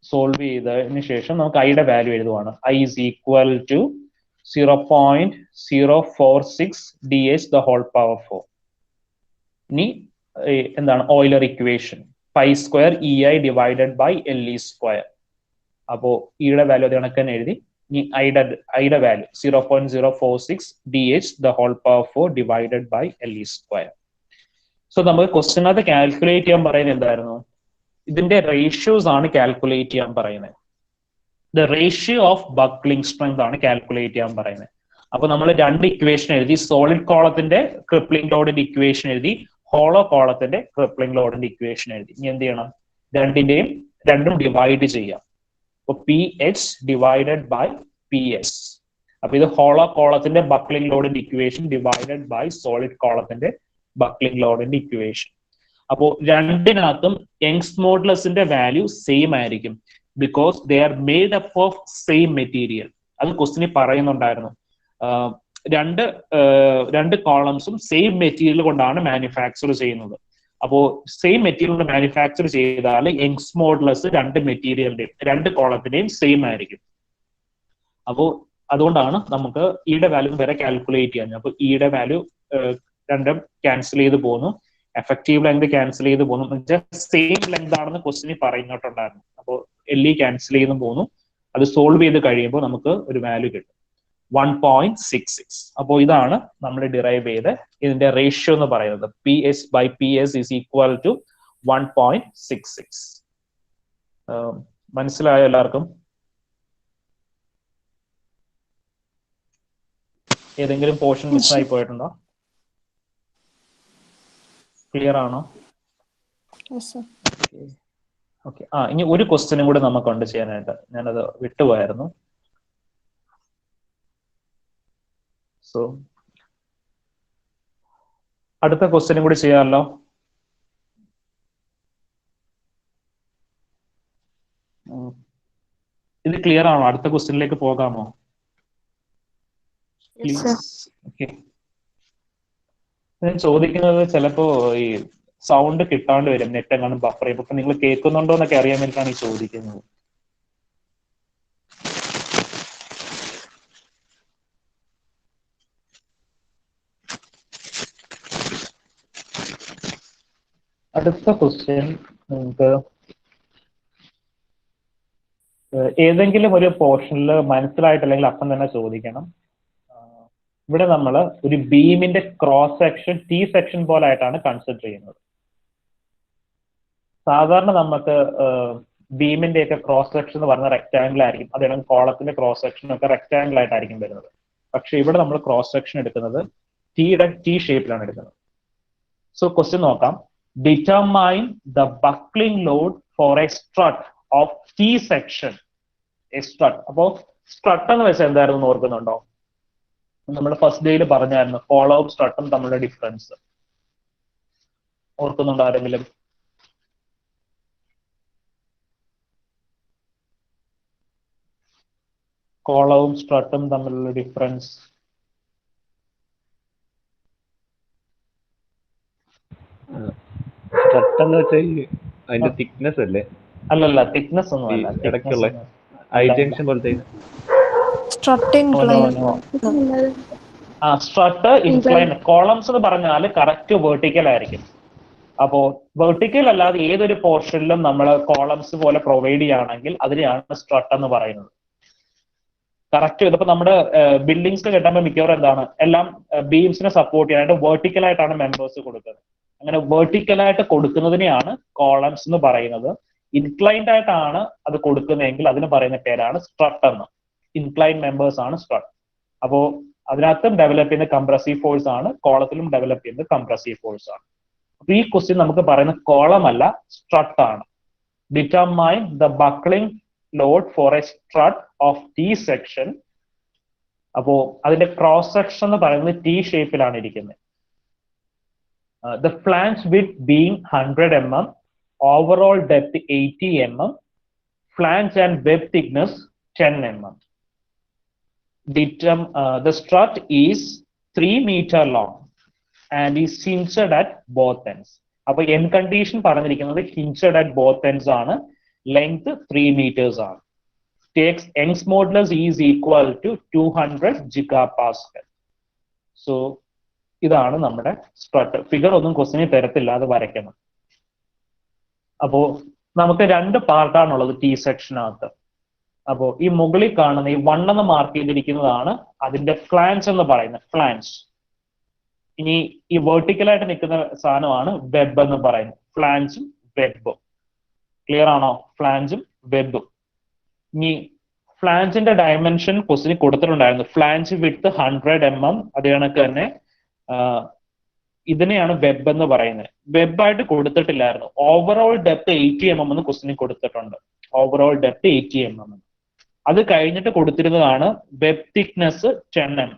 S1: സോൾവ് ചെയ്തതിന് ശേഷം നമുക്ക് ഐയുടെ value എഴുതുവാണ്. I is equal to 0.046 dh the whole power 4. ഇനി എന്താണ് Euler equation, pi square EI divided by LE square. അപ്പോൾ ഇയുടെ വാല്യൂ അത് കണക്ക് തന്നെ എഴുതി. ഇനി ഐയുടെ value 0.046 dh the whole power 4 divided by LE square. So നമുക്ക് ക്വസ്റ്റിനകത്ത് കാൽക്കുലേറ്റ് ചെയ്യാൻ പറയുന്നത് എന്തായിരുന്നു? ഇതിന്റെ റേഷ്യോസ് ആണ് കാൽക്കുലേറ്റ് ചെയ്യാൻ പറയുന്നത്. The ratio of buckling strength ആണ് കാൽക്കുലേറ്റ് ചെയ്യാൻ പറയുന്നത്. അപ്പൊ നമ്മൾ രണ്ട് ഇക്വേഷൻ എഴുതി, സോളിഡ് കോളത്തിന്റെ ക്രിപ്ലിംഗ് ലോഡിന്റെ ഇക്വേഷൻ എഴുതി, ഹോളോ കോളത്തിന്റെ ക്രിപ്ലിംഗ് ലോഡിന്റെ ഇക്വേഷൻ എഴുതി. ഇനി എന്ത് ചെയ്യണം? രണ്ടും ഡിവൈഡ് ചെയ്യാം. അപ്പൊ PH ഡിവൈഡഡ് ബൈ PS. അപ്പൊ ഇത് ഹോളോ കോളത്തിന്റെ ബക്ലിംഗ് ലോഡിന്റെ ഇക്വേഷൻ ഡിവൈഡഡ് ബൈ സോളിഡ് കോളത്തിന്റെ ബക്ലിംഗ് ലോഡിന്റെ ഇക്വേഷൻ. അപ്പോ രണ്ടിനകത്തും യങ്സ് മോഡുലസിന്റെ വാല്യൂ സെയിം ആയിരിക്കും, because they are made up of same material. അത് ക്വസ്റ്റിന് പറയുന്നുണ്ടായിരുന്നു. രണ്ട് കോളംസും സെയിം മെറ്റീരിയൽ കൊണ്ടാണ് മാനുഫാക്ചർ ചെയ്യുന്നത്. അപ്പോൾ സെയിം മെറ്റീരിയൽ മാനുഫാക്ചർ ചെയ്താൽ യങ്സ് മോഡുലസ് രണ്ട് കോളത്തിന്റെയും സെയിം ആയിരിക്കും. അപ്പോൾ അതുകൊണ്ടാണ് നമുക്ക് ഇയുടെ വാല്യൂ വരെ കാൽക്കുലേറ്റ് ചെയ്യാൻ. അപ്പൊ ഇയുടെ വാല്യൂ രണ്ടും ക്യാൻസൽ ചെയ്ത് പോകുന്നു, എഫക്റ്റീവ് ലെങ്ത് ക്യാൻസൽ ചെയ്ത് പോകുന്നു. സെയിം ലെങ്ത് ആണെന്ന് ക്വസ്റ്റിന് പറയുന്നിട്ടുണ്ടായിരുന്നു. അപ്പോൾ LE ക്യാൻസൽ ചെയ്ത് പോകുന്നു. അത് സോൾവ് ചെയ്ത് കഴിയുമ്പോൾ നമുക്ക് ഒരു വാല്യൂ കിട്ടും 1.66. അപ്പോൾ ഇതാണ് നമ്മൾ ഡിറൈവ് ചെയ്ത് ഇതിന്റെ റേഷ്യോ എന്ന് പറയുന്നത്. PS by PS is equal to 1.66. മനസ്സിലായോ എല്ലാവർക്കും? ഏതെങ്കിലും പോർഷൻ മിസ്സായി പോയിട്ടുണ്ടോ? ക്ലിയർ ആണോ? ഓക്കെ. ഇനി ഒരു ക്വസ്റ്റ്യനും കൂടി നമുക്കുണ്ട് ചെയ്യാനായിട്ട്. ഞാനത് വിട്ടുപോയായിരുന്നു. സോ അടുത്ത ക്വസ്റ്റ്യനും കൂടി ചെയ്യാമല്ലോ. ഇത് ക്ലിയർ ആണോ? അടുത്ത ക്വസ്റ്റ്യനിലേക്ക് പോകാമോ? ഓക്കെ. ഞാൻ ചോദിക്കുന്നത് ചിലപ്പോ ഈ സൗണ്ട് കിട്ടാണ്ട് വരും, നെറ്റ് എങ്ങാനും ബഫർ ചെയ്യും. അപ്പൊ നിങ്ങൾ കേൾക്കുന്നുണ്ടോ എന്നൊക്കെ അറിയാൻ വേണ്ടിയിട്ടാണ് ഈ ചോദിക്കുന്നത്. അടുത്ത ക്വസ്റ്റ്യൻ നിങ്ങൾക്ക് ഏതെങ്കിലും ഒരു പോർഷനിൽ മനസ്സിലായിട്ടില്ലെങ്കിൽ അപ്പം തന്നെ ചോദിക്കണം. ഇവിടെ നമ്മൾ ഒരു ബീമിന്റെ ക്രോസ് സെക്ഷൻ T സെക്ഷൻ പോലെ ആയിട്ടാണ് കൺസിഡർ ചെയ്യുന്നത്. സാധാരണ നമുക്ക് ബീമിന്റെ ഒക്കെ ക്രോസ് സെക്ഷൻ എന്ന് പറഞ്ഞാൽ റെക്ടാംഗിൾ ആയിരിക്കും. അതേപോലെ കോളത്തിന്റെ ക്രോസ് സെക്ഷൻ ഒക്കെ റെക്ടാംഗിൾ ആയിട്ടായിരിക്കും വരുന്നത്. പക്ഷെ ഇവിടെ നമ്മൾ ക്രോസ് സെക്ഷൻ എടുക്കുന്നത് T ഷേപ്പിലാണ് എടുക്കുന്നത്. സോ ക്വസ്റ്റ്യൻ നോക്കാം. Determine the buckling load for a strut of T section. A strut. അപ്പോ സ്ട്രട്ട് എന്ന് വെച്ചാൽ എന്തായിരുന്നു ഓർക്കുന്നുണ്ടോ? നമ്മൾ ഫസ്റ്റ് ഡേയിൽ പറഞ്ഞായിരുന്നു കോളവും സ്ട്രട്ടും തമ്മിലുള്ള ഡിഫറൻസ്. ഓർക്കുന്നുണ്ടോ ആരെങ്കിലും? കോളവും സ്ട്രട്ടും തമ്മിലുള്ള ഡിഫറൻസ്.
S4: സ്ട്രട്ട് എന്ന് വെച്ചാൽ അതിന്റെ തിക്നെസ് അല്ലേ?
S1: അല്ലല്ല, തിക്നെസ് ഒന്നും അല്ല.
S4: ഇടയ്ക്കുള്ള ഐ ജംഗ്ഷൻ പോലത്തെ
S2: സ്ട്രട്ട്
S1: ഇൻക്ലൈൻ. കോളംസ് എന്ന് പറഞ്ഞാൽ കറക്റ്റ് വെർട്ടിക്കൽ ആയിരിക്കും. അപ്പോ വെർട്ടിക്കൽ അല്ലാതെ ഏതൊരു പോർഷനിലും നമ്മൾ കോളംസ് പോലെ പ്രൊവൈഡ് ചെയ്യുകയാണെങ്കിൽ അതിനെയാണ് സ്ട്രട്ട് എന്ന് പറയുന്നത്. കറക്റ്റ്. ഇതിപ്പോ നമ്മുടെ ബിൽഡിങ്സ് കെട്ടുമ്പോൾ മിക്കവാറും എന്താണ്, എല്ലാം ബീംസിനെ സപ്പോർട്ട് ചെയ്യാനായിട്ട് വെർട്ടിക്കൽ ആയിട്ടാണ് മെമ്പേഴ്സ് കൊടുക്കുന്നത്. അങ്ങനെ വെർട്ടിക്കലായിട്ട് കൊടുക്കുന്നതിനെയാണ് കോളംസ് എന്ന് പറയുന്നത്. ഇൻക്ലൈൻഡ് ആയിട്ടാണ് അത് കൊടുക്കുന്നതെങ്കിൽ അതിന് പറയുന്ന പേരാണ് സ്ട്രട്ട് എന്ന്. ഇൻക്ലൈൻഡ് മെമ്പേഴ്സ് ആണ് സ്ട്രട്ട്. അപ്പോ അതിനകത്തും ഡെവലപ്പ് ചെയ്യുന്ന കംപ്രസീവ് ഫോഴ്സ് ആണ്, കോളത്തിലും ഡെവലപ്പ് ചെയ്യുന്നത് കംപ്രസീവ് ഫോഴ്സ് ആണ്. അപ്പൊ ഈ ക്വസ്റ്റ്യൻ നമുക്ക് പറയുന്ന കോളം അല്ല, സ്ട്രട്ട് ആണ്. Determine the buckling load for a strut of T section. അപ്പോ അതിന്റെ ക്രോസ് സെക്ഷൻ എന്ന് പറയുന്നത് ടി ഷേപ്പിലാണ് ഇരിക്കുന്നത്. The flange width being 100 mm, overall depth 80 mm, flange and web thickness 10 mm. The strut is 3 meter long and is hinged at both ends. അപ്പോൾ end condition പറഞ്ഞിരിക്കുന്നത് hinged at both ends ആണ്, length 3 meters ആണ്. Takes Young's modulus is equal to 200 gigapascal. So ഇതാണ് നമ്മുടെ strut. Figure ഒന്നും ക്വസ്റ്റിനെ തരത്തില്ല, അത് വരയ്ക്കണം. അപ്പോ നമുക്ക് രണ്ട് പാർട്ടാണുള്ളത് ടി സെക്ഷനകത്ത്. അപ്പോ ഈ മുകളിൽ കാണുന്ന ഈ 1 എന്ന് മാർക്ക് ചെയ്തിരിക്കുന്നതാണ് അതിന്റെ ഫ്ലാൻസ് എന്ന് പറയുന്നത്, ഫ്ലാൻസ്. ഇനി ഈ വെർട്ടിക്കലായിട്ട് നിൽക്കുന്ന സാധനമാണ് വെബ് എന്ന് പറയുന്നത്, ഫ്ലാൻസും വെബും. ക്ലിയർ ആണോ? ഫ്ലാൻസും വെബും. ഇനി ഫ്ലാൻസിന്റെ ഡയമെൻഷൻ ക്വസ്റ്റിന് കൊടുത്തിട്ടുണ്ടായിരുന്നു. ഫ്ലാൻസ് വിഡ്ത്ത് 100 mm, അത് കണക്ക് തന്നെ ഇതിനെയാണ് വെബ് എന്ന് പറയുന്നത്. വെബായിട്ട് കൊടുത്തിട്ടില്ലായിരുന്നു. ഓവറോൾ ഡെപ്ത് 80 mm എന്ന് ക്വസ്റ്റിന് കൊടുത്തിട്ടുണ്ട്. Overall depth 80 mm. അത് കഴിഞ്ഞിട്ട് കൊടുത്തിരുന്നതാണ് web thickness 10 mm.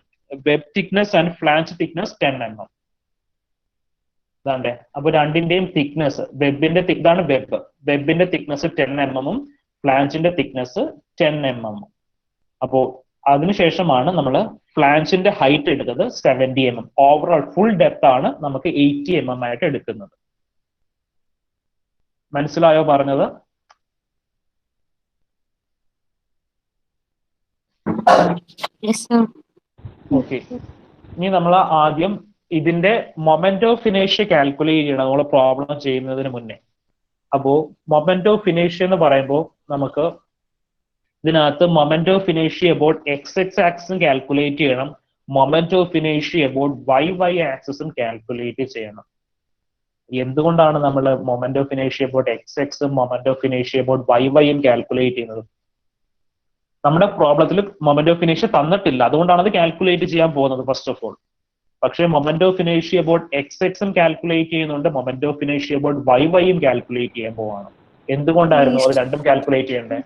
S1: Web thickness and flange thickness 10 mm. ഇതാണ്ടേ. അപ്പൊ രണ്ടിന്റെയും തിക്നെസ്, വെബിന്റെ ഇതാണ് വെബ്, വെബിന്റെ തിക്നെസ് 10 mm, ഫ്ലാൻസിന്റെ തിക്നെസ് 10 mm. അപ്പോ അതിനുശേഷമാണ് നമ്മൾ ഫ്ലാൻസിന്റെ ഹൈറ്റ് എടുത്തത് 70 mm. ഓവറോൾ ഫുൾ ഡെപ്ത് ആണ് നമുക്ക് 80 mm ആയിട്ട് എടുക്കുന്നത്. മനസ്സിലായോ പറഞ്ഞത്? ഓക്കെ. ഇനി നമ്മൾ ആദ്യം ഇതിന്റെ മൊമെന്റ് ഓഫ് ഇനേഷ്യ കാൽക്കുലേറ്റ് ചെയ്യണം നമ്മൾ പ്രോബ്ലം ചെയ്യുന്നതിന് മുന്നേ. അപ്പോ മൊമെന്റ് ഓഫ് ഇനേഷ്യ എന്ന് പറയുമ്പോൾ നമുക്ക് ഇതിനകത്ത് മൊമെന്റ് ഓഫ് ഇനേഷ്യ അബൌട്ട് എക്സ് ആക്സിസും കാൽക്കുലേറ്റ് ചെയ്യണം, മൊമെന്റ് ഓഫ് ഇനേഷ്യ അബൌട്ട് വൈ ആക്സിസും കാൽക്കുലേറ്റ് ചെയ്യണം. എന്തുകൊണ്ടാണ് നമ്മൾ മൊമെന്റ് ഓഫ് ഇനേഷ്യ അബൌട്ട് എക്സും മൊമെന്റ് ഓഫ് ഇനേഷ്യ അബൌട്ട് വൈയും കാൽക്കുലേറ്റ് ചെയ്യുന്നത്? നമ്മുടെ പ്രോബ്ലത്തിൽ മൊമെന്റ് ഓഫ് ഇനേഷ്യ തന്നിട്ടില്ല, അതുകൊണ്ടാണ് അത് കാൽക്കുലേറ്റ് ചെയ്യാൻ പോകുന്നത് ഫസ്റ്റ് ഓഫ് ഓൾ. പക്ഷേ മൊമെന്റ് ഓഫ് ഇനേഷ്യ അബൌട്ട് എക്സും കാൽക്കുലേറ്റ് ചെയ്യുന്നുണ്ട്, മൊമെന്റ് ഓഫ് ഇനേഷ്യ അബൌട്ട് വൈയും കാൽക്കുലേറ്റ് ചെയ്യാൻ പോവാണ്. എന്തുകൊണ്ടായിരുന്നു അത് രണ്ടും കാൽക്കുലേറ്റ് ചെയ്യേണ്ടത്?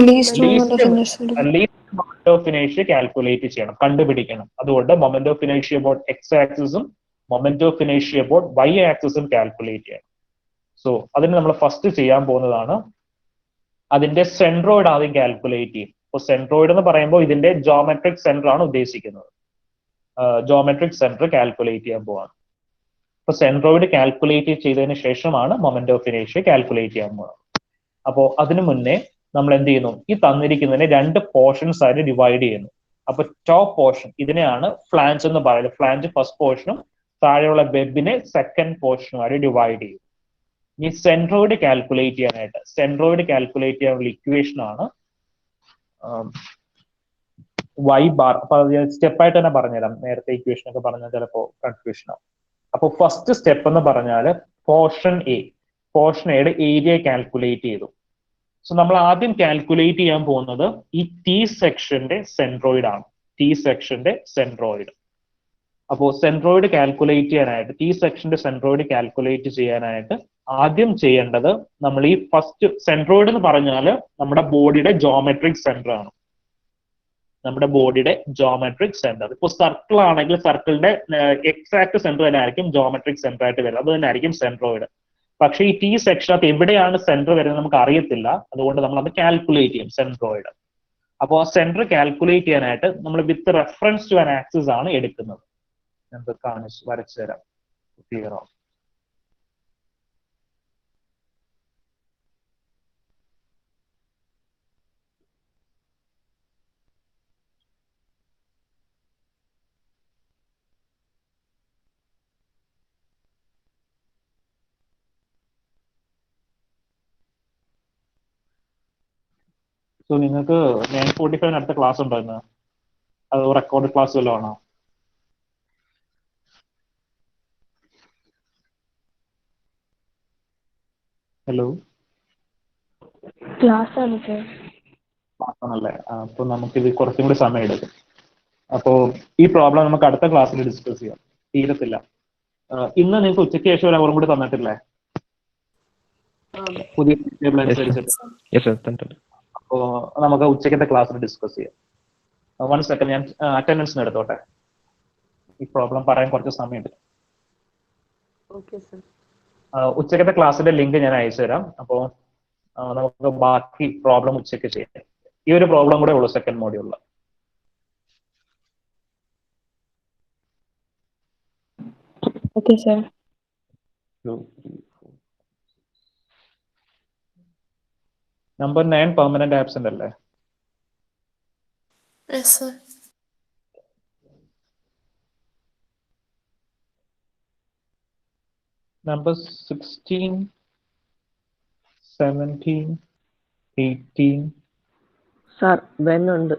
S1: ലീസ്റ്റ് മൊമെന്റ് ഓഫ് ഇനേഷ്യ കാൽക്കുലേറ്റ് ചെയ്യണം, കണ്ടുപിടിക്കണം. അതുകൊണ്ട് മൊമെന്റ് ഓഫ് ഇനേഷ്യ അബൌട്ട് എക്സ് ആക്സിസും മൊമെന്റ് ഓഫ് ഇനേഷ്യ അബൌട്ട് വൈ ആക്സിസും കാൽക്കുലേറ്റ് ചെയ്യണം. സോ അതിന് നമ്മൾ ഫസ്റ്റ് ചെയ്യാൻ പോകുന്നതാണ് അതിന്റെ സെൻട്രോയിഡ് ആദ്യം കാൽക്കുലേറ്റ് ചെയ്യും. അപ്പോൾ സെൻട്രോയിഡ് എന്ന് പറയുമ്പോൾ ഇതിന്റെ ജോമെട്രിക് സെന്റർ ആണ് ഉദ്ദേശിക്കുന്നത്. ജോമെട്രിക് സെന്റർ കാൽക്കുലേറ്റ് ചെയ്യാൻ പോവാണ്. അപ്പൊ സെൻട്രോയിഡ് കാൽക്കുലേറ്റ് ചെയ്തതിന് ശേഷമാണ് മൊമെന്റ് ഓഫ് ഇനേഷ്യ കാൽക്കുലേറ്റ് ചെയ്യാൻ പോകുന്നത്. അപ്പോൾ അതിനു മുന്നേ നമ്മൾ എന്ത് ചെയ്യുന്നു? ഈ തന്നിരിക്കുന്നതിനെ രണ്ട് പോർഷൻസ് ആയിട്ട് ഡിവൈഡ് ചെയ്യുന്നു. അപ്പൊ ടോപ്പ് പോർഷൻ ഇതിനെയാണ് ഫ്ലാൻസ് എന്ന് പറയുന്നത്. ഫ്ലാൻസ് ഫസ്റ്റ് പോർഷനും താഴെയുള്ള വെബിനെ സെക്കൻഡ് പോർഷനുമായിട്ട് ഡിവൈഡ് ചെയ്യും. ഇനി സെൻട്രോയിഡ് കാൽക്കുലേറ്റ് ചെയ്യാനായിട്ട് സെൻട്രോയിഡ് കാൽക്കുലേറ്റ് ചെയ്യാനുള്ള ഇക്വേഷൻ ആണ് വൈ ബാർ. അപ്പൊ സ്റ്റെപ്പായിട്ട് തന്നെ പറഞ്ഞുതരാം, നേരത്തെ ഇക്വേഷൻ ഒക്കെ പറഞ്ഞാൽ ചിലപ്പോൾ കൺഫ്യൂഷൻ ആവും. അപ്പൊ ഫസ്റ്റ് സ്റ്റെപ്പ് എന്ന് പറഞ്ഞാൽ പോർഷൻ എയുടെ ഏരിയ കാൽക്കുലേറ്റ് ചെയ്തു. സോ നമ്മൾ ആദ്യം കാൽക്കുലേറ്റ് ചെയ്യാൻ പോകുന്നത് ഈ ടി സെക്ഷന്റെ സെൻട്രോയിഡ് ആണ്. ടി സെക്ഷന്റെ സെൻട്രോയിഡ്. അപ്പോൾ സെൻട്രോയിഡ് കാൽക്കുലേറ്റ് ചെയ്യാനായിട്ട് ടി സെക്ഷന്റെ സെൻട്രോയിഡ് കാൽക്കുലേറ്റ് ചെയ്യാനായിട്ട് ആദ്യം ചെയ്യേണ്ടത് നമ്മൾ ഈ ഫസ്റ്റ് സെൻട്രോയിഡ് എന്ന് പറഞ്ഞാൽ നമ്മുടെ ബോഡിയുടെ ജോമെട്രിക് സെന്റർ ആണ്. നമ്മുടെ ബോഡിയുടെ ജോമെട്രിക് സെന്റർ. ഇപ്പോൾ സർക്കിൾ ആണെങ്കിൽ സർക്കിളിന്റെ എക്സാക്ട് സെന്റർ തന്നെ ആയിരിക്കും ജോമെട്രിക് സെന്റർ ആയിട്ട് വരുന്നത്. അത് തന്നെ ആയിരിക്കും സെൻട്രോയിഡ്. പക്ഷേ ഈ ടി സെക്ഷനകത്ത് എവിടെയാണ് സെന്റർ വരുന്നത് നമുക്ക് അറിയത്തില്ല. അതുകൊണ്ട് നമ്മൾ അത് കാൽക്കുലേറ്റ് ചെയ്യും സെൻട്രോയിഡ്. അപ്പോൾ ആ സെന്റർ കാൽക്കുലേറ്റ് ചെയ്യാനായിട്ട് നമ്മൾ with reference to an axis ആണ് എടുക്കുന്നത്. നമുക്ക് വരച്ചു തരാം, ക്ലിയർ ആവും. സോ നിങ്ങൾക്ക് 9:45 അടുത്ത ക്ലാസ് ഉണ്ടോ ഇന്ന്? അത് റെക്കോർഡ് ക്ലാസ് വല്ലതും ആണോ? ഹലോ,
S2: ക്ലാസ് ആണ് സർ.
S1: ആണല്ലേ? അപ്പൊ നമുക്കിത് കുറച്ചും കൂടി സമയം എടുക്കും. അപ്പോ ഈ പ്രോബ്ലം നമുക്ക് അടുത്ത ക്ലാസ്സിൽ ഡിസ്കസ് ചെയ്യാം. തീരത്തില്ല. ഇന്ന് നിങ്ങൾക്ക് ഉച്ചയ്ക്ക് ശേഷം ഒരു അവറും കൂടി തന്നിട്ടില്ലേ? പുതിയ ടേബിൾ അനുസരിച്ചിട്ട്. അപ്പോ നമുക്ക് ഉച്ചക്കത്തെ ക്ലാസ്സിൽ ഡിസ്കസ് ചെയ്യാം. 1 സെക്കൻഡ്, ഞാൻ അറ്റൻഡൻസിന് എടുത്തോട്ടെ. ഈ പ്രോബ്ലം പറയാൻ കുറച്ച് സമയം എടുക്കും. ഉച്ചക്കത്തെ ക്ലാസ്സിന്റെ ലിങ്ക് ഞാൻ അയച്ചു തരാം. അപ്പോൾ നമുക്ക് ബാക്കി പ്രോബ്ലം ഉച്ചയ്ക്ക് ചെയ്യാം. ഈ ഒരു പ്രോബ്ലം കൂടെ ഉള്ളൂ സെക്കൻഡ് മോഡ്യൂളിൽ.
S2: Okay sir.
S1: Number 9 permanent absent അല്ലേ?
S3: Yes, sir.
S1: Number 16, 17, 18.
S5: Sir when ഉണ്ട്.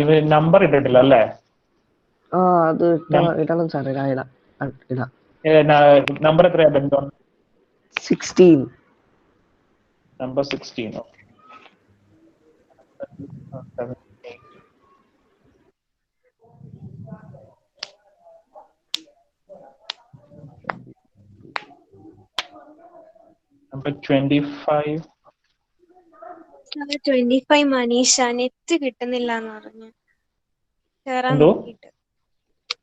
S1: ഇവ നമ്പർ ഇട്ടിട്ടില്ല അല്ലേ?
S5: ആ അത് ഇടണം സാർ, ഇടാം.
S1: നമ്പർ എത്രയാ ബെൻഡോൺ?
S5: 16.
S1: നമ്പർ 16. Number 25.
S3: 25 മനീഷ നെറ്റ് കിട്ടുന്നില്ല എന്ന് പറഞ്ഞു കേറാൻ
S1: എന്തോ?
S3: നോക്കിയിട്ട്.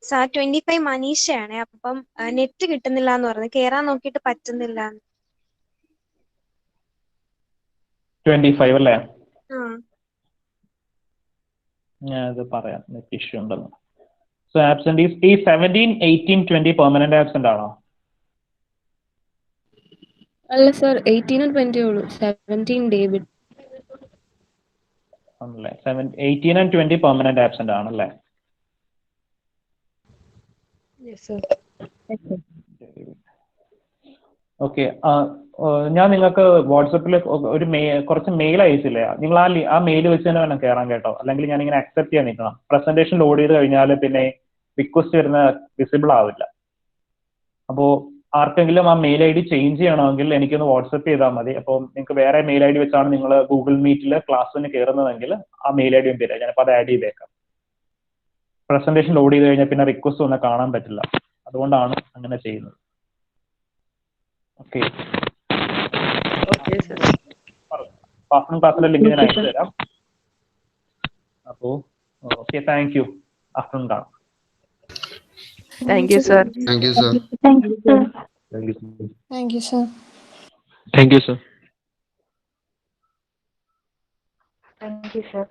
S3: സാർ 25 മനീഷയാണ്. അപ്പം നെറ്റ് കിട്ടുന്നില്ല എന്ന് പറഞ്ഞു, കേറാൻ നോക്കിയിട്ട് പറ്റുന്നില്ല.
S1: 25 അല്ലേ? ഞാൻ അത് പറയാം, നെറ്റ് ഇഷ്യൂ ഉണ്ടെന്ന്. സോ ആബ്സെന്റ് ഈ 17, 18, 20 പെർമനന്റ് ആബ്സെന്റ് ആണോ?
S2: അല്ല സർ, 18 20 ഉള്ളൂ. 17 ഡേവിഡ്.
S1: ആണല്ലേ? 18 and 20 പെർമനന്റ് ആബ്സെന്റ് ആണല്ലേ? ഓക്കെ. ഞാൻ നിങ്ങൾക്ക് വാട്സപ്പിൽ ഒരു കുറച്ച് മെയിൽ അയച്ചില്ലേ? നിങ്ങൾ ആ മെയിൽ വെച്ച് തന്നെ വേണം കയറാൻ കേട്ടോ. അല്ലെങ്കിൽ ഞാൻ ഇങ്ങനെ അക്സെപ്റ്റ് ചെയ്യാൻ നിൽക്കണം. പ്രസന്റേഷൻ ലോഡ് ചെയ്ത് കഴിഞ്ഞാൽ പിന്നെ റിക്വസ്റ്റ് വരുന്ന വിസിബിൾ ആവില്ല. അപ്പോൾ ആർക്കെങ്കിലും ആ മെയിൽ ഐ ഡി ചേഞ്ച് ചെയ്യണമെങ്കിൽ എനിക്കൊന്ന് വാട്സപ്പ് ചെയ്താൽ മതി. അപ്പോൾ നിങ്ങൾക്ക് വേറെ മെയിൽ ഐ ഡി വെച്ചാണ് നിങ്ങൾ ഗൂഗിൾ മീറ്റിൽ ക്ലാസ്സിന് കയറുന്നതെങ്കിൽ ആ മെയിൽ ഐ ഡി ഒന്ന് തരാം, ഞാനിപ്പോൾ അത് ആഡ് ചെയ്തേക്കാം. പ്രസന്റേഷൻ ലോഡ് ചെയ്ത് കഴിഞ്ഞാൽ പിന്നെ റിക്വസ്റ്റ് ഒന്നും കാണാൻ പറ്റില്ല, അതുകൊണ്ടാണ് അങ്ങനെ ചെയ്യുന്നത്. ഓക്കെ, ക്ലാസ്സിന്റെ ലിങ്ക് ഞാൻ അയച്ചു തരാം. അപ്പോൾ ഓക്കെ, താങ്ക് യു. ആഫ്റ്റർനൂൺ കാണാം.
S5: Thank you sir.
S6: Thank you, sir.
S2: Thank you sir.
S3: Thank you, sir.
S6: Thank you, sir.
S2: Thank you sir.